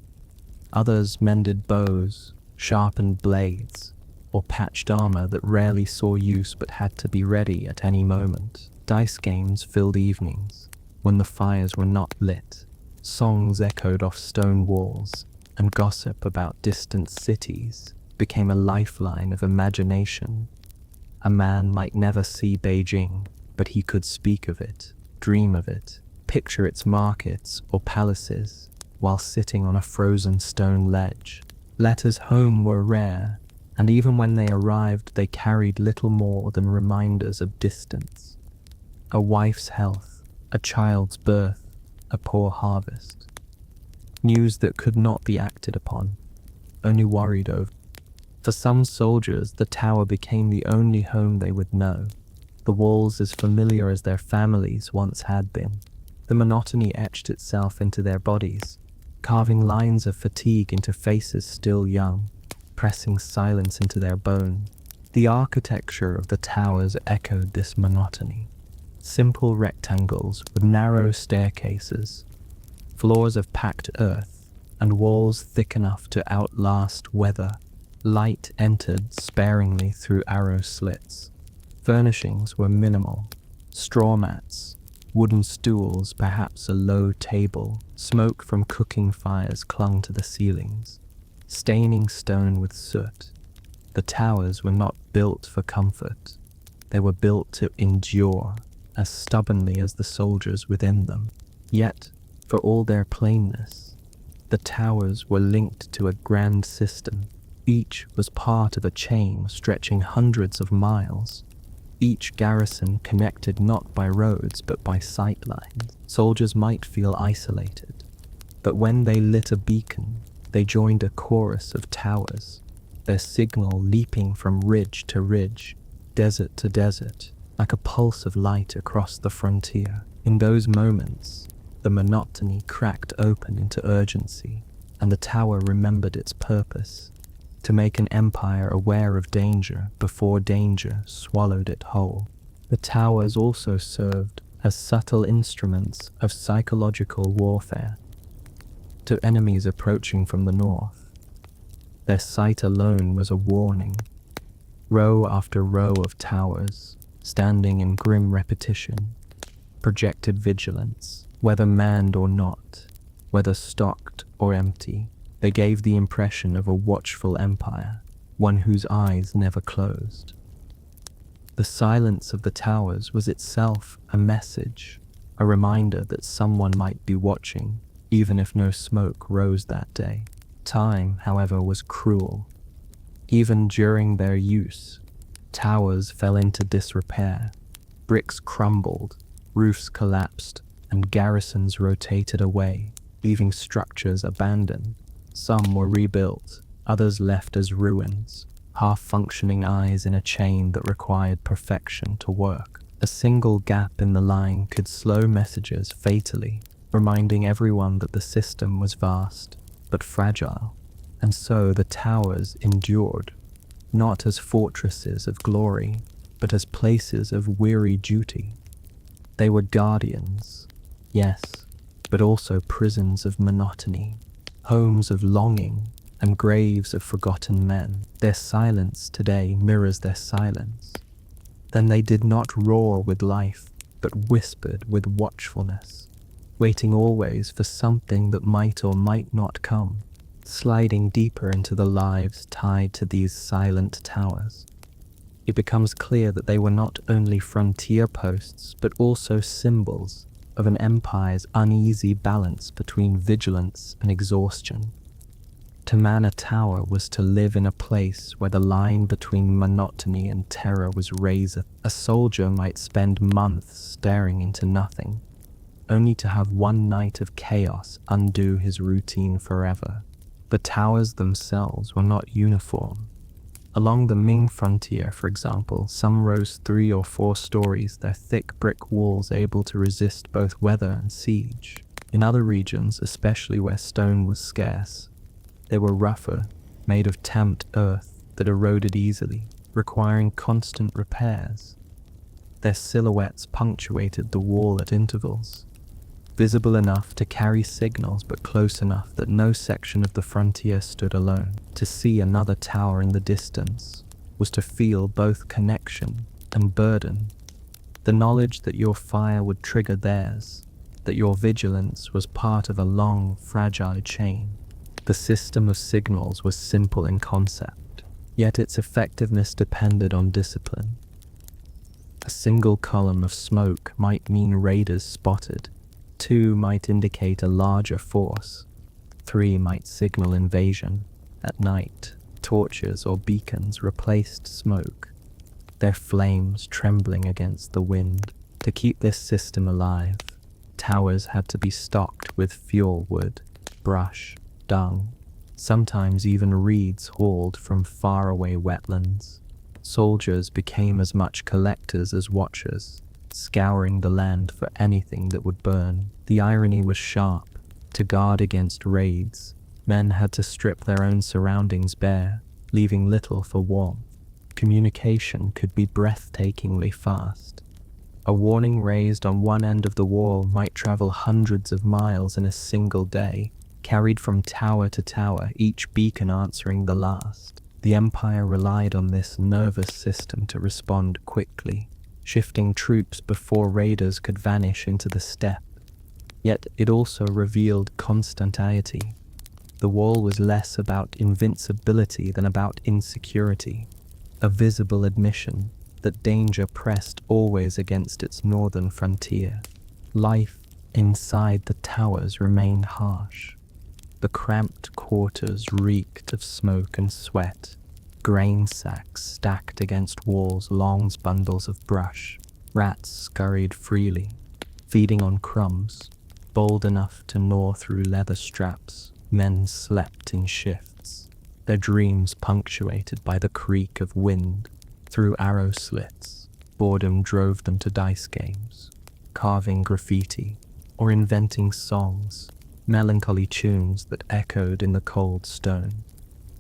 Others mended bows, sharpened blades, or patched armor that rarely saw use but had to be ready at any moment. Dice games filled evenings, when the fires were not lit. Songs echoed off stone walls, and gossip about distant cities became a lifeline of imagination. A man might never see Beijing, but he could speak of it, dream of it, picture its markets or palaces, while sitting on a frozen stone ledge. Letters home were rare, and even when they arrived, they carried little more than reminders of distance. A wife's health, a child's birth, a poor harvest. News that could not be acted upon, only worried over. For some soldiers, the tower became the only home they would know, the walls as familiar as their families once had been. The monotony etched itself into their bodies, carving lines of fatigue into faces still young, pressing silence into their bones. The architecture of the towers echoed this monotony. Simple rectangles with narrow staircases, floors of packed earth, and walls thick enough to outlast weather. Light entered sparingly through arrow slits. Furnishings were minimal. Straw mats, wooden stools, perhaps a low table. Smoke from cooking fires clung to the ceilings. staining stone with soot. The towers were not built for comfort. They were built to endure as stubbornly as the soldiers within them. Yet, for all their plainness, the towers were linked to a grand system. Each was part of a chain stretching hundreds of miles. Each garrison connected not by roads but by sight lines. Soldiers might feel isolated, but when they lit a beacon, they joined a chorus of towers, their signal leaping from ridge to ridge, desert to desert, like a pulse of light across the frontier. In those moments, the monotony cracked open into urgency, and the tower remembered its purpose: to make an empire aware of danger before danger swallowed it whole. The towers also served as subtle instruments of psychological warfare. To enemies approaching from the north, their sight alone was a warning. Row after row of towers, standing in grim repetition, projected vigilance. Whether manned or not, whether stocked or empty, they gave the impression of a watchful empire, one whose eyes never closed. The silence of the towers was itself a message, a reminder that someone might be watching, even if no smoke rose that day. Time, however, was cruel. Even during their use, towers fell into disrepair. Bricks crumbled, roofs collapsed, and garrisons rotated away, leaving structures abandoned. Some were rebuilt, others left as ruins, half-functioning eyes in a chain that required perfection to work. A single gap in the line could slow messages fatally, reminding everyone that the system was vast, but fragile. And so the towers endured, not as fortresses of glory, but as places of weary duty. They were guardians, yes, but also prisons of monotony, homes of longing, and graves of forgotten men. Their silence today mirrors their silence. Then they did not roar with life, but whispered with watchfulness, waiting always for something that might or might not come, sliding deeper into the lives tied to these silent towers. It becomes clear that they were not only frontier posts, but also symbols of an empire's uneasy balance between vigilance and exhaustion. To man a tower was to live in a place where the line between monotony and terror was razor. A soldier might spend months staring into nothing, only to have one night of chaos undo his routine forever. The towers themselves were not uniform. Along the Ming frontier, for example, some rose 3 or 4 stories, their thick brick walls able to resist both weather and siege. In other regions, especially where stone was scarce, they were rougher, made of tamped earth that eroded easily, requiring constant repairs. Their silhouettes punctuated the wall at intervals, visible enough to carry signals but close enough that no section of the frontier stood alone. To see another tower in the distance was to feel both connection and burden. The knowledge that your fire would trigger theirs, that your vigilance was part of a long, fragile chain. The system of signals was simple in concept, yet its effectiveness depended on discipline. A single column of smoke might mean raiders spotted. 2 might indicate a larger force. 3 might signal invasion. At night, torches or beacons replaced smoke, their flames trembling against the wind. To keep this system alive, towers had to be stocked with fuel wood, brush, dung, sometimes even reeds hauled from faraway wetlands. Soldiers became as much collectors as watchers, scouring the land for anything that would burn. The irony was sharp. To guard against raids, men had to strip their own surroundings bare, leaving little for warmth. Communication could be breathtakingly fast. A warning raised on one end of the wall might travel hundreds of miles in a single day, carried from tower to tower, each beacon answering the last. The Empire relied on this nervous system to respond quickly, shifting troops before raiders could vanish into the steppe. Yet it also revealed constantiety. The wall was less about invincibility than about insecurity, a visible admission that danger pressed always against its northern frontier. Life inside the towers remained harsh. The cramped quarters reeked of smoke and sweat, grain sacks stacked against walls, long bundles of brush. Rats scurried freely, feeding on crumbs, bold enough to gnaw through leather straps. Men slept in shifts, their dreams punctuated by the creak of wind through arrow slits. Boredom drove them to dice games, carving graffiti, or inventing songs, melancholy tunes that echoed in the cold stone.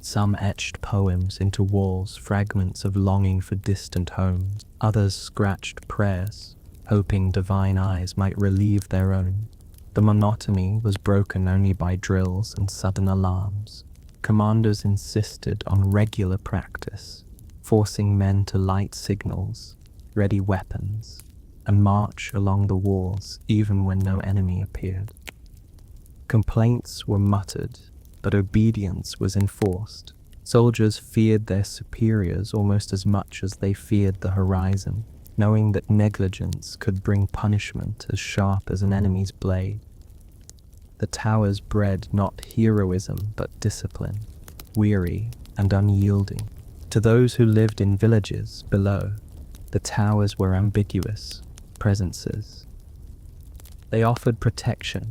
Some etched poems into walls, fragments of longing for distant homes. Others scratched prayers, hoping divine eyes might relieve their own. The monotony was broken only by drills and sudden alarms. Commanders insisted on regular practice, forcing men to light signals, ready weapons, and march along the walls even when no enemy appeared. Complaints were muttered, but obedience was enforced. Soldiers feared their superiors almost as much as they feared the horizon, knowing that negligence could bring punishment as sharp as an enemy's blade. The towers bred not heroism but discipline, weary and unyielding. To those who lived in villages below, the towers were ambiguous presences. They offered protection,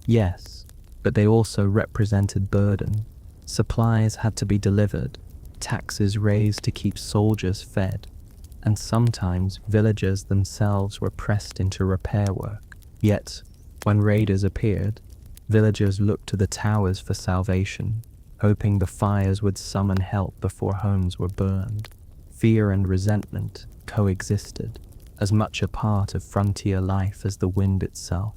yes, but they also represented burden. Supplies had to be delivered, taxes raised to keep soldiers fed, and sometimes villagers themselves were pressed into repair work. Yet, when raiders appeared, villagers looked to the towers for salvation, hoping the fires would summon help before homes were burned. Fear and resentment coexisted, as much a part of frontier life as the wind itself.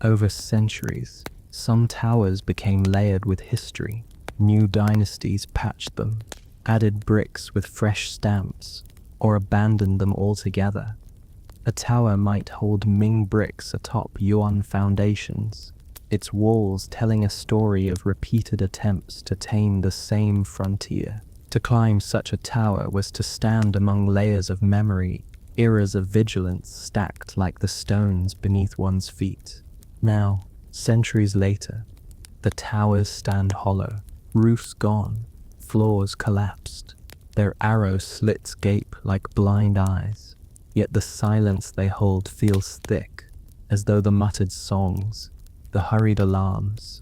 Over centuries, some towers became layered with history. New dynasties patched them, added bricks with fresh stamps, or abandoned them altogether. A tower might hold Ming bricks atop Yuan foundations, its walls telling a story of repeated attempts to tame the same frontier. To climb such a tower was to stand among layers of memory, eras of vigilance stacked like the stones beneath one's feet. Now, centuries later, the towers stand hollow, roofs gone, floors collapsed. Their arrow slits gape like blind eyes, yet the silence they hold feels thick, as though the muttered songs, the hurried alarms,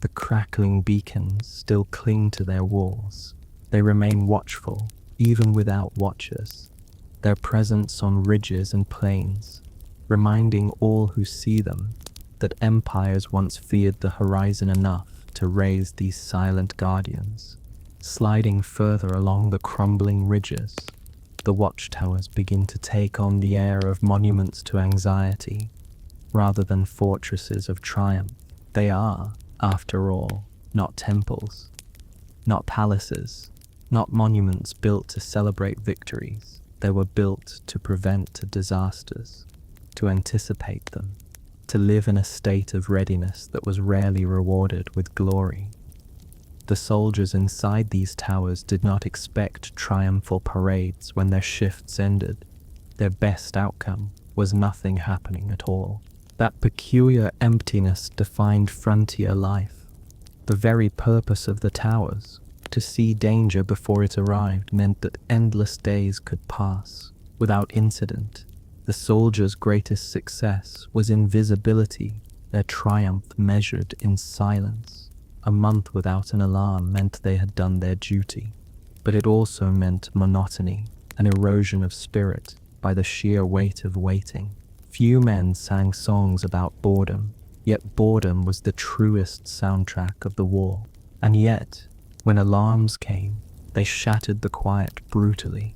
the crackling beacons still cling to their walls. They remain watchful, even without watchers, their presence on ridges and plains, reminding all who see them that empires once feared the horizon enough to raise these silent guardians. Sliding further along the crumbling ridges, the watchtowers begin to take on the air of monuments to anxiety, rather than fortresses of triumph. They are, after all, not temples, not palaces, not monuments built to celebrate victories. They were built to prevent disasters, to anticipate them, to live in a state of readiness that was rarely rewarded with glory. The soldiers inside these towers did not expect triumphal parades when their shifts ended. Their best outcome was nothing happening at all. That peculiar emptiness defined frontier life. The very purpose of the towers, to see danger before it arrived, meant that endless days could pass without incident. The soldiers' greatest success was invisibility, their triumph measured in silence. A month without an alarm meant they had done their duty, but it also meant monotony, an erosion of spirit by the sheer weight of waiting. Few men sang songs about boredom, yet boredom was the truest soundtrack of the war. And yet, when alarms came, they shattered the quiet brutally.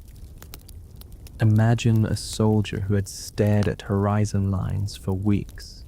Imagine a soldier who had stared at horizon lines for weeks,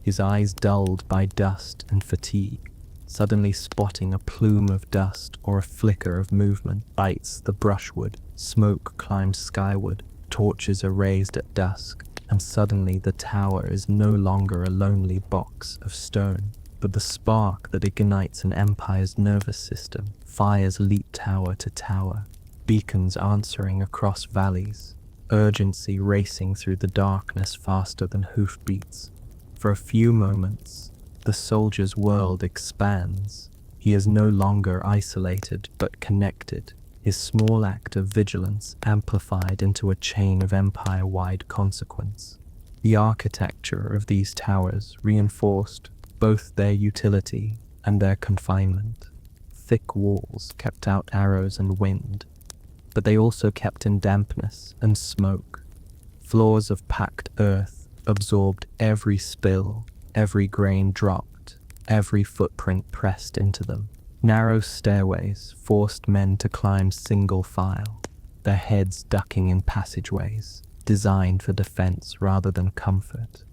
his eyes dulled by dust and fatigue, suddenly spotting a plume of dust or a flicker of movement. Bites the brushwood, smoke climbs skyward, torches are raised at dusk, and suddenly the tower is no longer a lonely box of stone, but the spark that ignites an empire's nervous system. Fires leap tower to tower, beacons answering across valleys, urgency racing through the darkness faster than hoofbeats. For a few moments, the soldier's world expands. He is no longer isolated but connected, his small act of vigilance amplified into a chain of empire-wide consequence. The architecture of these towers reinforced both their utility and their confinement. Thick walls kept out arrows and wind, but they also kept in dampness and smoke. Floors of packed earth absorbed every spill, every grain dropped, every footprint pressed into them. Narrow stairways forced men to climb single file, their heads ducking in passageways, designed for defense rather than comfort.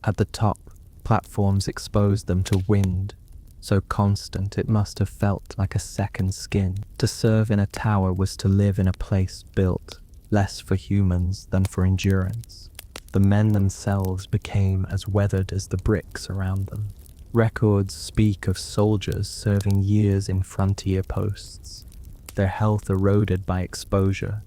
At the top, platforms exposed them to wind, so constant it must have felt like a second skin. To serve in a tower was to live in a place built less for humans than for endurance. The men themselves became as weathered as the bricks around them. Records speak of soldiers serving years in frontier posts, their health eroded by exposure,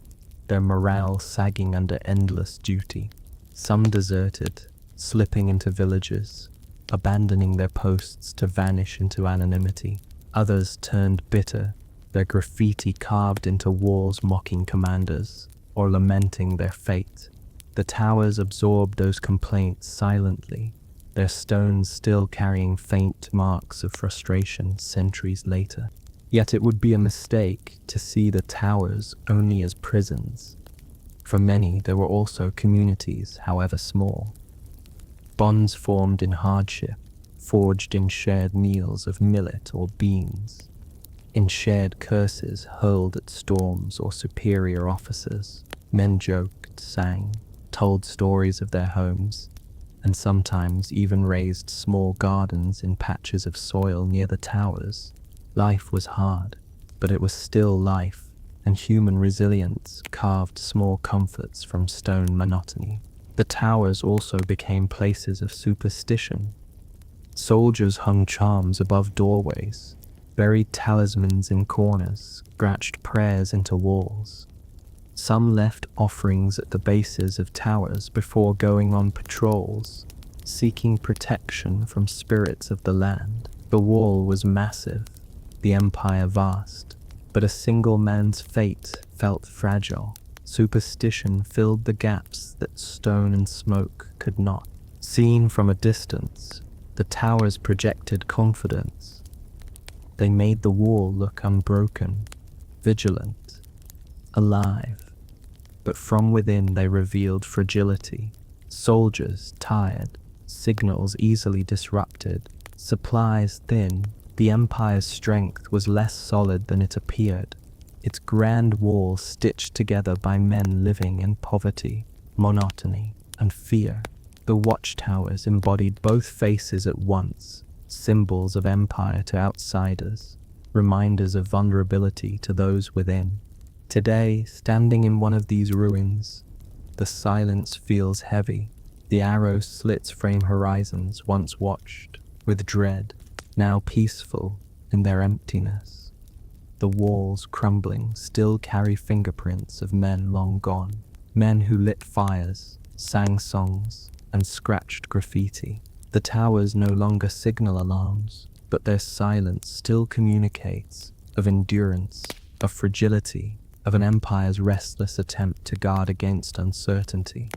their morale sagging under endless duty. Some deserted, slipping into villages, abandoning their posts to vanish into anonymity. Others turned bitter, their graffiti carved into walls mocking commanders, or lamenting their fate. The towers absorbed those complaints silently, their stones still carrying faint marks of frustration centuries later. Yet it would be a mistake to see the towers only as prisons. For many, there were also communities, however small. Bonds formed in hardship, forged in shared meals of millet or beans, in shared curses hurled at storms or superior officers. Men joked, sang, told stories of their homes, and sometimes even raised small gardens in patches of soil near the towers. Life was hard, but it was still life, and human resilience carved small comforts from stone monotony. The towers also became places of superstition. Soldiers hung charms above doorways, buried talismans in corners, scratched prayers into walls. Some left offerings at the bases of towers before going on patrols, seeking protection from spirits of the land. The wall was massive, the empire vast, but a single man's fate felt fragile. Superstition filled the gaps that stone and smoke could not. Seen from a distance, the towers projected confidence. They made the wall look unbroken, vigilant, alive. But from within they revealed fragility. Soldiers tired, signals easily disrupted, supplies thin. The empire's strength was less solid than it appeared, its grand walls stitched together by men living in poverty, monotony, and fear. The watchtowers embodied both faces at once, symbols of empire to outsiders, reminders of vulnerability to those within. Today, standing in one of these ruins, the silence feels heavy. The arrow slits frame horizons once watched with dread, now peaceful in their emptiness. The walls, crumbling, still carry fingerprints of men long gone, men who lit fires, sang songs, and scratched graffiti. The towers no longer signal alarms, but their silence still communicates of endurance, of fragility, of an empire's restless attempt to guard against uncertainty.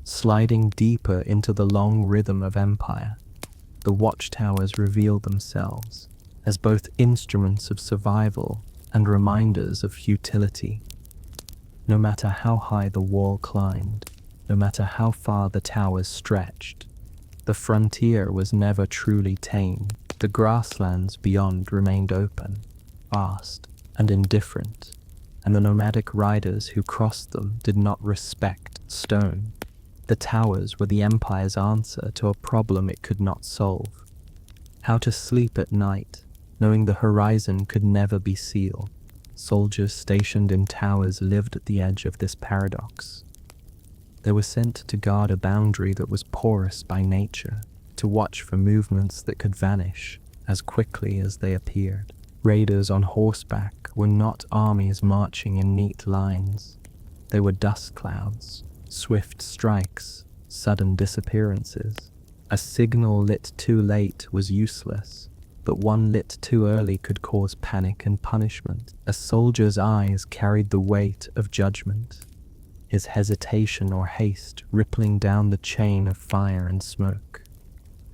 Sliding deeper into the long rhythm of empire, the watchtowers reveal themselves as both instruments of survival and reminders of futility. No matter how high the wall climbed, no matter how far the towers stretched, the frontier was never truly tamed. The grasslands beyond remained open, vast, and indifferent, and the nomadic riders who crossed them did not respect stone. The towers were the empire's answer to a problem it could not solve. How to sleep at night, knowing the horizon could never be sealed. Soldiers stationed in towers lived at the edge of this paradox. They were sent to guard a boundary that was porous by nature, to watch for movements that could vanish as quickly as they appeared. Raiders on horseback were not armies marching in neat lines. They were dust clouds, swift strikes, sudden disappearances. A signal lit too late was useless, but one lit too early could cause panic and punishment. A soldier's eyes carried the weight of judgment, his hesitation or haste rippling down the chain of fire and smoke.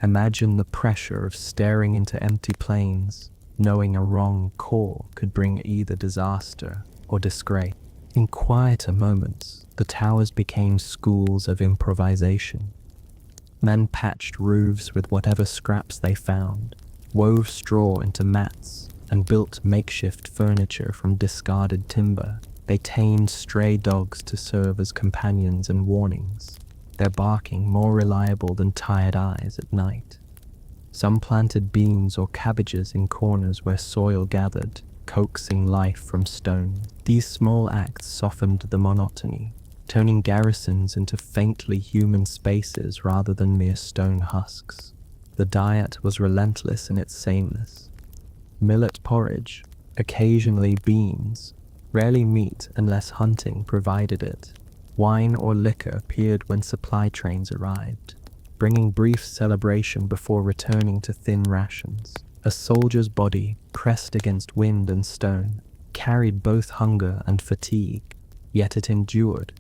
Imagine the pressure of staring into empty plains, knowing a wrong call could bring either disaster or disgrace. In quieter moments, the towers became schools of improvisation. Men patched roofs with whatever scraps they found, wove straw into mats, and built makeshift furniture from discarded timber. They tamed stray dogs to serve as companions and warnings, their barking more reliable than tired eyes at night. Some planted beans or cabbages in corners where soil gathered, coaxing life from stone. These small acts softened the monotony, turning garrisons into faintly human spaces rather than mere stone husks. The diet was relentless in its sameness. Millet porridge, occasionally beans, rarely meat unless hunting provided it. Wine or liquor appeared when supply trains arrived, bringing brief celebration before returning to thin rations. A soldier's body, pressed against wind and stone, carried both hunger and fatigue, yet it endured.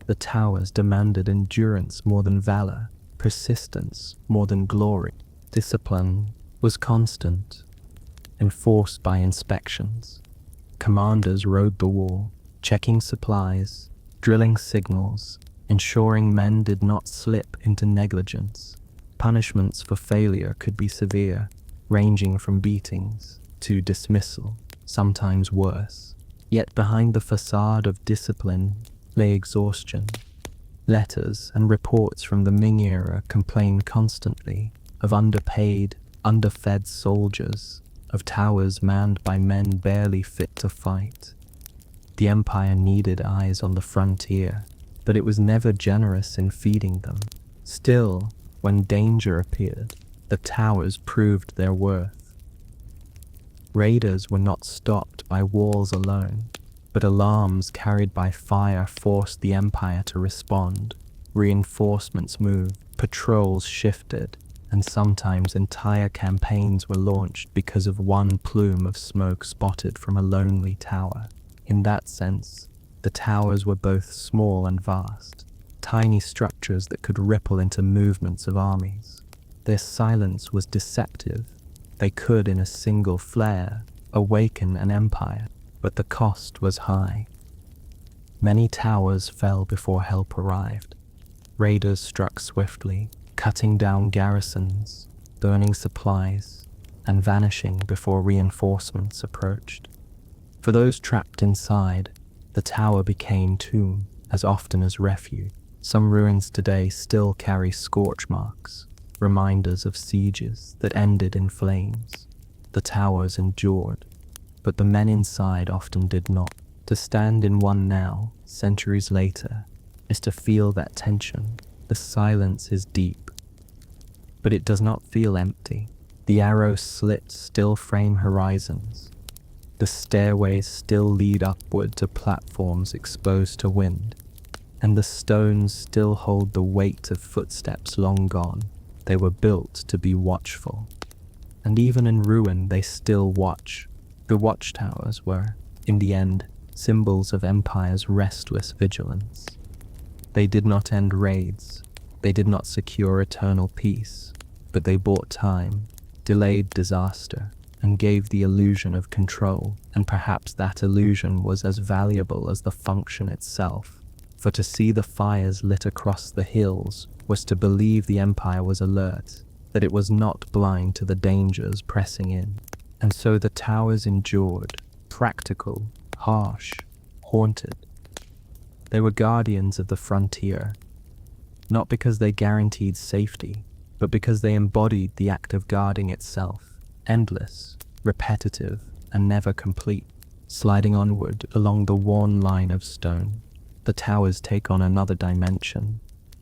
The towers demanded endurance more than valor, persistence more than glory. Discipline was constant, enforced by inspections. Commanders rode the wall, checking supplies, drilling signals, ensuring men did not slip into negligence. Punishments for failure could be severe, ranging from beatings to dismissal, sometimes worse. Yet behind the facade of discipline lay exhaustion. Letters and reports from the Ming era complained constantly of underpaid, underfed soldiers, of towers manned by men barely fit to fight. The empire needed eyes on the frontier, but it was never generous in feeding them. Still, when danger appeared, the towers proved their worth. Raiders were not stopped by walls alone, but alarms carried by fire forced the empire to respond. Reinforcements moved, patrols shifted, and sometimes entire campaigns were launched because of one plume of smoke spotted from a lonely tower. In that sense, the towers were both small and vast, tiny structures that could ripple into movements of armies. Their silence was deceptive. They could, in a single flare, awaken an empire, but the cost was high. Many towers fell before help arrived. Raiders struck swiftly, cutting down garrisons, burning supplies, and vanishing before reinforcements approached. For those trapped inside, the tower became tomb as often as refuge. Some ruins today still carry scorch marks, reminders of sieges that ended in flames. The towers endured, but the men inside often did not. To stand in one now, centuries later, is to feel that tension. The silence is deep, but it does not feel empty. The arrow slits still frame horizons. The stairways still lead upward to platforms exposed to wind, and the stones still hold the weight of footsteps long gone. They were built to be watchful, and even in ruin they still watch. The watchtowers were, in the end, symbols of empire's restless vigilance. They did not end raids, they did not secure eternal peace, but they bought time, delayed disaster, and gave the illusion of control. And perhaps that illusion was as valuable as the function itself, for to see the fires lit across the hills was to believe the empire was alert, that it was not blind to the dangers pressing in. And so the towers endured, practical, harsh, haunted. They were guardians of the frontier, not because they guaranteed safety, but because they embodied the act of guarding itself, endless, repetitive, and never complete. Sliding onward along the worn line of stone, the towers take on another dimension.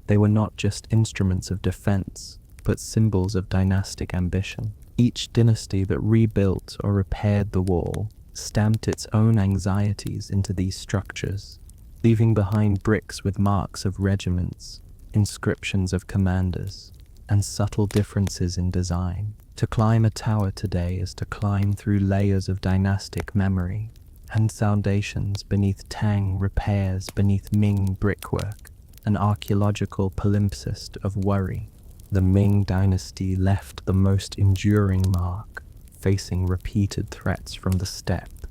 They were not just instruments of defense, but symbols of dynastic ambition. Each dynasty that rebuilt or repaired the wall stamped its own anxieties into these structures, leaving behind bricks with marks of regiments, inscriptions of commanders, and subtle differences in design. To climb a tower today is to climb through layers of dynastic memory, and foundations beneath Tang repairs beneath Ming brickwork, an archaeological palimpsest of worry. The Ming dynasty left the most enduring mark, facing repeated threats from the steppe.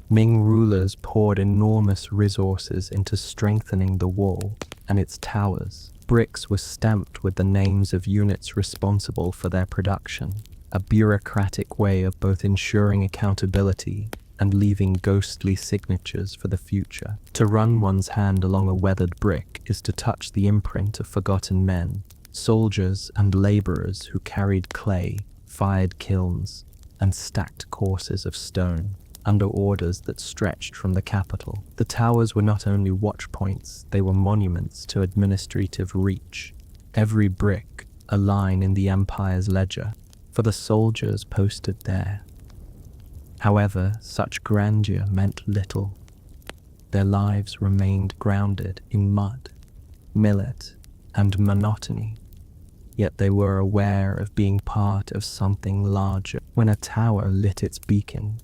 Ming rulers poured enormous resources into strengthening the wall and its towers. Bricks were stamped with the names of units responsible for their production, a bureaucratic way of both ensuring accountability and leaving ghostly signatures for the future. To run one's hand along a weathered brick is to touch the imprint of forgotten men, soldiers and laborers who carried clay, fired kilns, and stacked courses of stone under orders that stretched from the capital. The towers were not only watch points, they were monuments to administrative reach. Every brick a line in the empire's ledger for the soldiers posted there. However, such grandeur meant little. Their lives remained grounded in mud, millet, and monotony. Yet they were aware of being part of something larger. When a tower lit its beacon,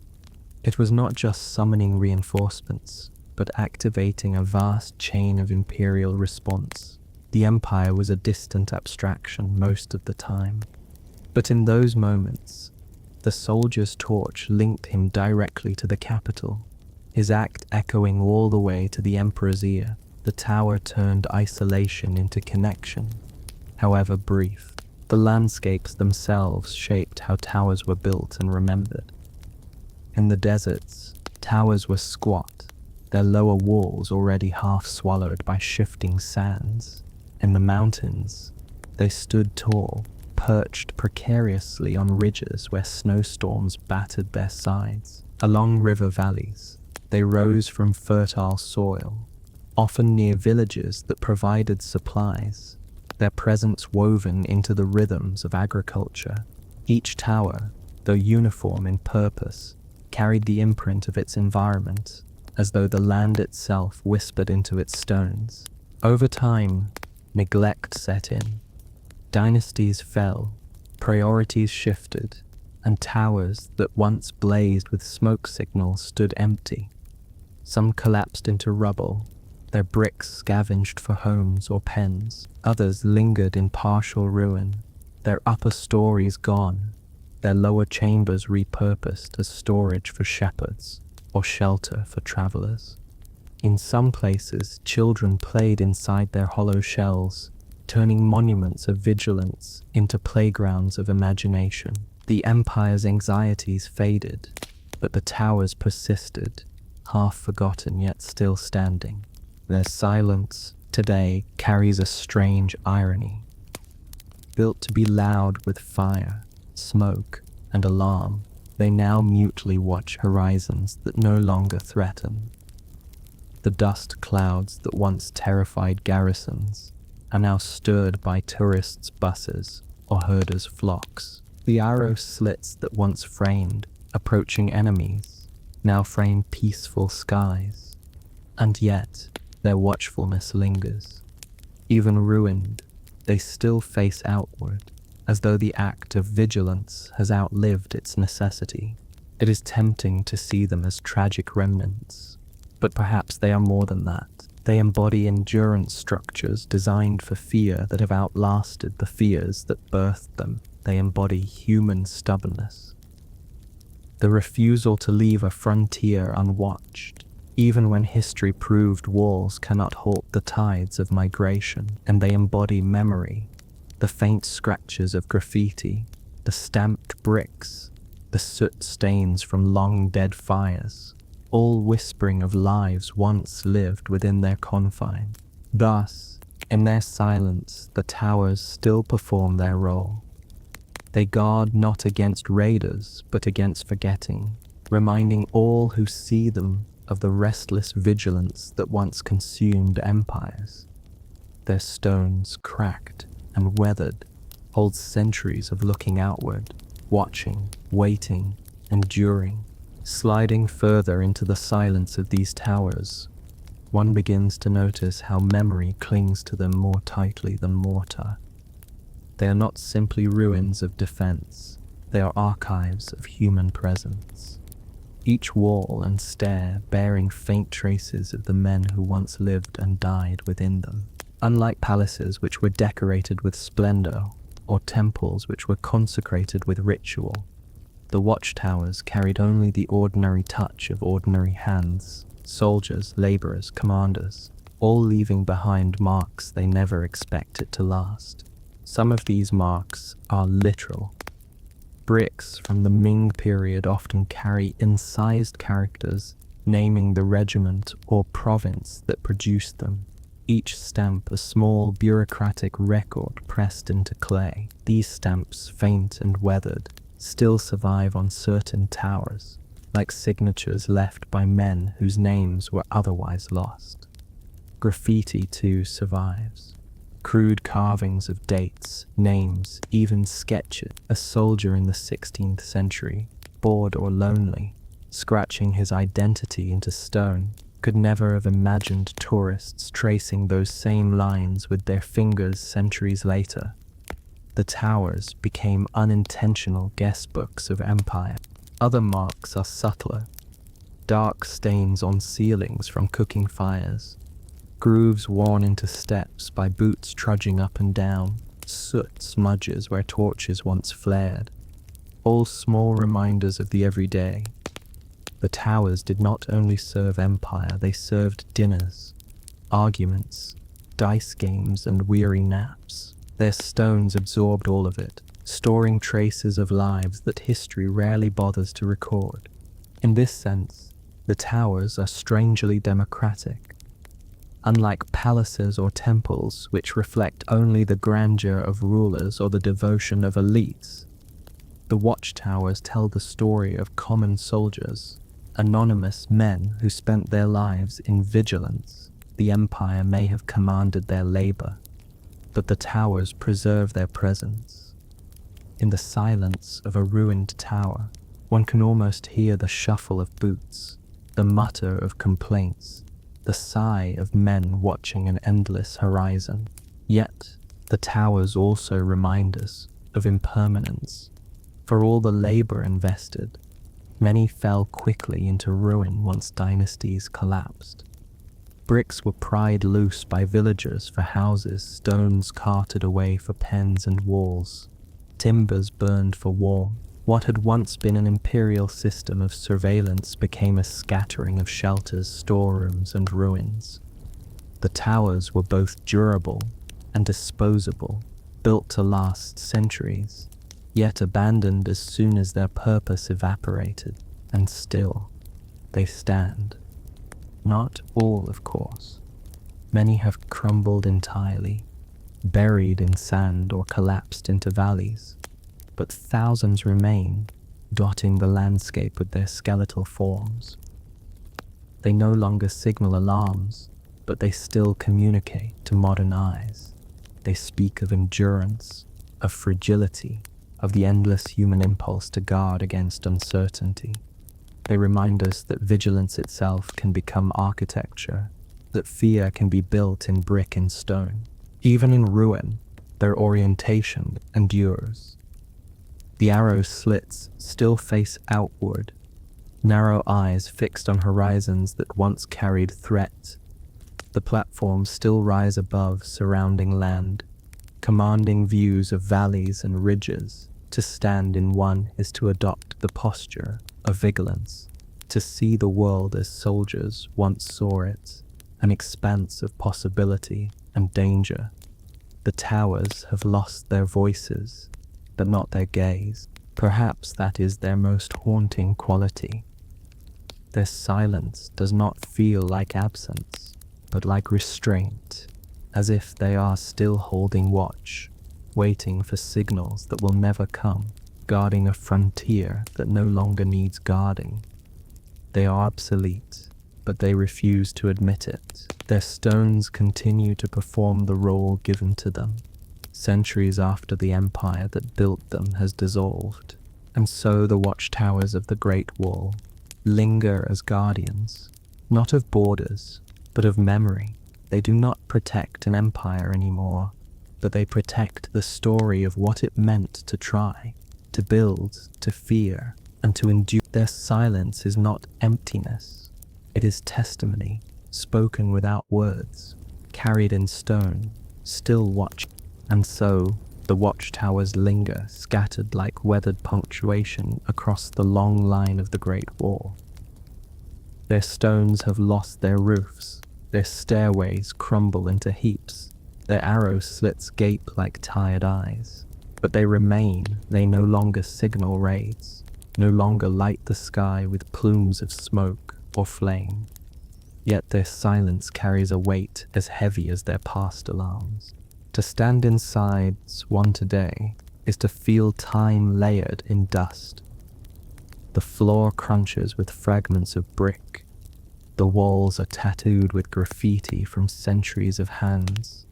it was not just summoning reinforcements, but activating a vast chain of imperial response. The empire was a distant abstraction most of the time. But in those moments, the soldier's torch linked him directly to the capital, his act echoing all the way to the emperor's ear. The tower turned isolation into connection, however brief. The landscapes themselves shaped how towers were built and remembered. In the deserts, towers were squat, their lower walls already half swallowed by shifting sands. In the mountains, they stood tall, perched precariously on ridges where snowstorms battered their sides. Along river valleys, they rose from fertile soil, often near villages that provided supplies, their presence woven into the rhythms of agriculture. Each tower, though uniform in purpose, carried the imprint of its environment, as though the land itself whispered into its stones. Over time, neglect set in. Dynasties fell, priorities shifted, and towers that once blazed with smoke signals stood empty. Some collapsed into rubble, their bricks scavenged for homes or pens. Others lingered in partial ruin, their upper stories gone, their lower chambers repurposed as storage for shepherds or shelter for travelers. In some places, children played inside their hollow shells, turning monuments of vigilance into playgrounds of imagination. The empire's anxieties faded, but the towers persisted, half forgotten yet still standing. Their silence today carries a strange irony. Built to be loud with fire, smoke, and alarm, they now mutely watch horizons that no longer threaten. The dust clouds that once terrified garrisons are now stirred by tourists' buses or herders' flocks. The arrow slits that once framed approaching enemies now frame peaceful skies, and yet their watchfulness lingers. Even ruined, they still face outward, as though the act of vigilance has outlived its necessity. It is tempting to see them as tragic remnants, but perhaps they are more than that. They embody endurance structures designed for fear that have outlasted the fears that birthed them. They embody human stubbornness, the refusal to leave a frontier unwatched, even when history proved walls cannot halt the tides of migration. And they embody memory, the faint scratches of graffiti, the stamped bricks, the soot stains from long dead fires, all whispering of lives once lived within their confines. Thus, in their silence, the towers still perform their role. They guard not against raiders, but against forgetting, reminding all who see them of the restless vigilance that once consumed empires. Their stones cracked and weathered, holds centuries of looking outward, watching, waiting, enduring. Sliding further into the silence of these towers, one begins to notice how memory clings to them more tightly than mortar. They are not simply ruins of defense, they are archives of human presence. Each wall and stair bearing faint traces of the men who once lived and died within them. Unlike palaces which were decorated with splendor, or temples which were consecrated with ritual, the watchtowers carried only the ordinary touch of ordinary hands, soldiers, laborers, commanders, all leaving behind marks they never expected to last. Some of these marks are literal. Bricks from the Ming period often carry incised characters naming the regiment or province that produced them. Each stamp a small bureaucratic record pressed into clay. These stamps, faint and weathered, still survive on certain towers, like signatures left by men whose names were otherwise lost. Graffiti too survives. Crude carvings of dates, names, even sketches. A soldier in the 16th century, bored or lonely, scratching his identity into stone, could never have imagined tourists tracing those same lines with their fingers centuries later. The towers became unintentional guestbooks of empire. Other marks are subtler. Dark stains on ceilings from cooking fires, grooves worn into steps by boots trudging up and down, soot smudges where torches once flared, all small reminders of the everyday. The towers did not only serve empire, they served dinners, arguments, dice games, and weary naps. Their stones absorbed all of it, storing traces of lives that history rarely bothers to record. In this sense, the towers are strangely democratic. Unlike palaces or temples, which reflect only the grandeur of rulers or the devotion of elites, the watchtowers tell the story of common soldiers, anonymous men who spent their lives in vigilance. The empire may have commanded their labor, but the towers preserve their presence. In the silence of a ruined tower, one can almost hear the shuffle of boots, the mutter of complaints, the sigh of men watching an endless horizon. Yet, the towers also remind us of impermanence. For all the labor invested, many fell quickly into ruin once dynasties collapsed. Bricks were pried loose by villagers for houses, stones carted away for pens and walls, timbers burned for warmth. What had once been an imperial system of surveillance became a scattering of shelters, storerooms, and ruins. The towers were both durable and disposable, built to last centuries, yet abandoned as soon as their purpose evaporated, and still they stand. Not all, of course. Many have crumbled entirely, buried in sand or collapsed into valleys, but thousands remain, dotting the landscape with their skeletal forms. They no longer signal alarms, but they still communicate to modern eyes. They speak of endurance, of fragility, of the endless human impulse to guard against uncertainty. They remind us that vigilance itself can become architecture, that fear can be built in brick and stone. Even in ruin, their orientation endures. The arrow slits still face outward, narrow eyes fixed on horizons that once carried threat. The platforms still rise above surrounding land, commanding views of valleys and ridges. To stand in one is to adopt the posture of vigilance, to see the world as soldiers once saw it, an expanse of possibility and danger. The towers have lost their voices, but not their gaze. Perhaps that is their most haunting quality. Their silence does not feel like absence, but like restraint, as if they are still holding watch, waiting for signals that will never come, guarding a frontier that no longer needs guarding. They are obsolete, but they refuse to admit it. Their stones continue to perform the role given to them. centuries after the empire that built them has dissolved. And so the watchtowers of the Great Wall linger as guardians, not of borders, but of memory. They do not protect an empire anymore, but they protect the story of what it meant to try, to build, to fear, and to endure. Their silence is not emptiness. It is testimony, spoken without words, carried in stone, still watch. And so the watchtowers linger, scattered like weathered punctuation across the long line of the Great Wall. Their stones have lost their roofs, their stairways crumble into heaps, their arrow slits gape like tired eyes. But they remain, they no longer signal raids, no longer light the sky with plumes of smoke or flame. Yet their silence carries a weight as heavy as their past alarms. To stand inside one today is to feel time layered in dust. The floor crunches with fragments of brick. The walls are tattooed with graffiti from centuries of hands.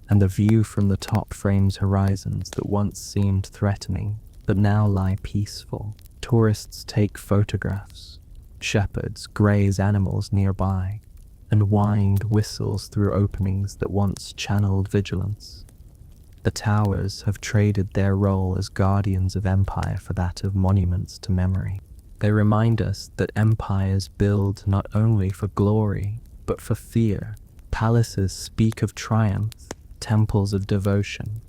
And the view from the top frames horizons that once seemed threatening, but now lie peaceful. Tourists take photographs. Shepherds graze animals nearby, and wind whistles through openings that once channeled vigilance. The towers have traded their role as guardians of empire for that of monuments to memory. They remind us that empires build not only for glory, but for fear. Palaces speak of triumph, temples of devotion,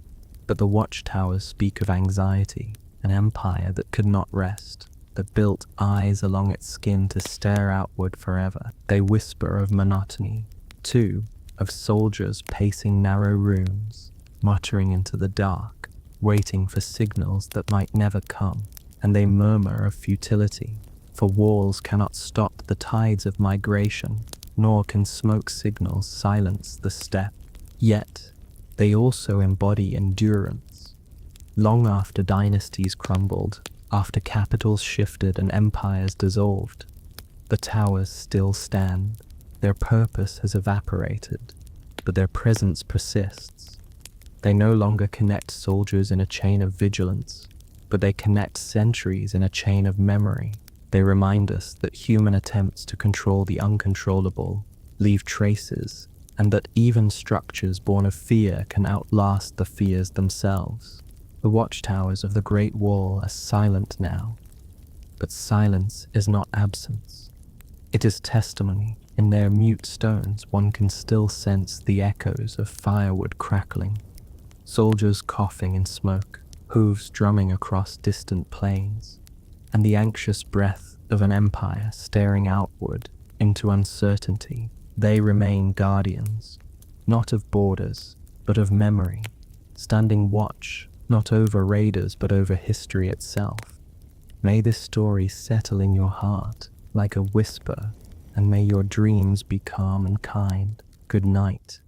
but the watchtowers speak of anxiety, an empire that could not rest, that built eyes along its skin to stare outward forever. They whisper of monotony, too, of soldiers pacing narrow rooms, muttering into the dark, waiting for signals that might never come. And they murmur of futility, for walls cannot stop the tides of migration, nor can smoke signals silence the steppe. Yet, they also embody endurance. Long after dynasties crumbled, after capitals shifted and empires dissolved, the towers still stand. Their purpose has evaporated, but their presence persists. They no longer connect soldiers in a chain of vigilance, but they connect centuries in a chain of memory. They remind us that human attempts to control the uncontrollable leave traces, and that even structures born of fear can outlast the fears themselves. The watchtowers of the Great Wall are silent now, but silence is not absence. It is testimony. In their mute stones, one can still sense the echoes of firewood crackling, soldiers coughing in smoke, hooves drumming across distant plains, and the anxious breath of an empire staring outward into uncertainty. They remain guardians, not of borders, but of memory, standing watch, not over raiders, but over history itself. May this story settle in your heart like a whisper, and may your dreams be calm and kind. Good night.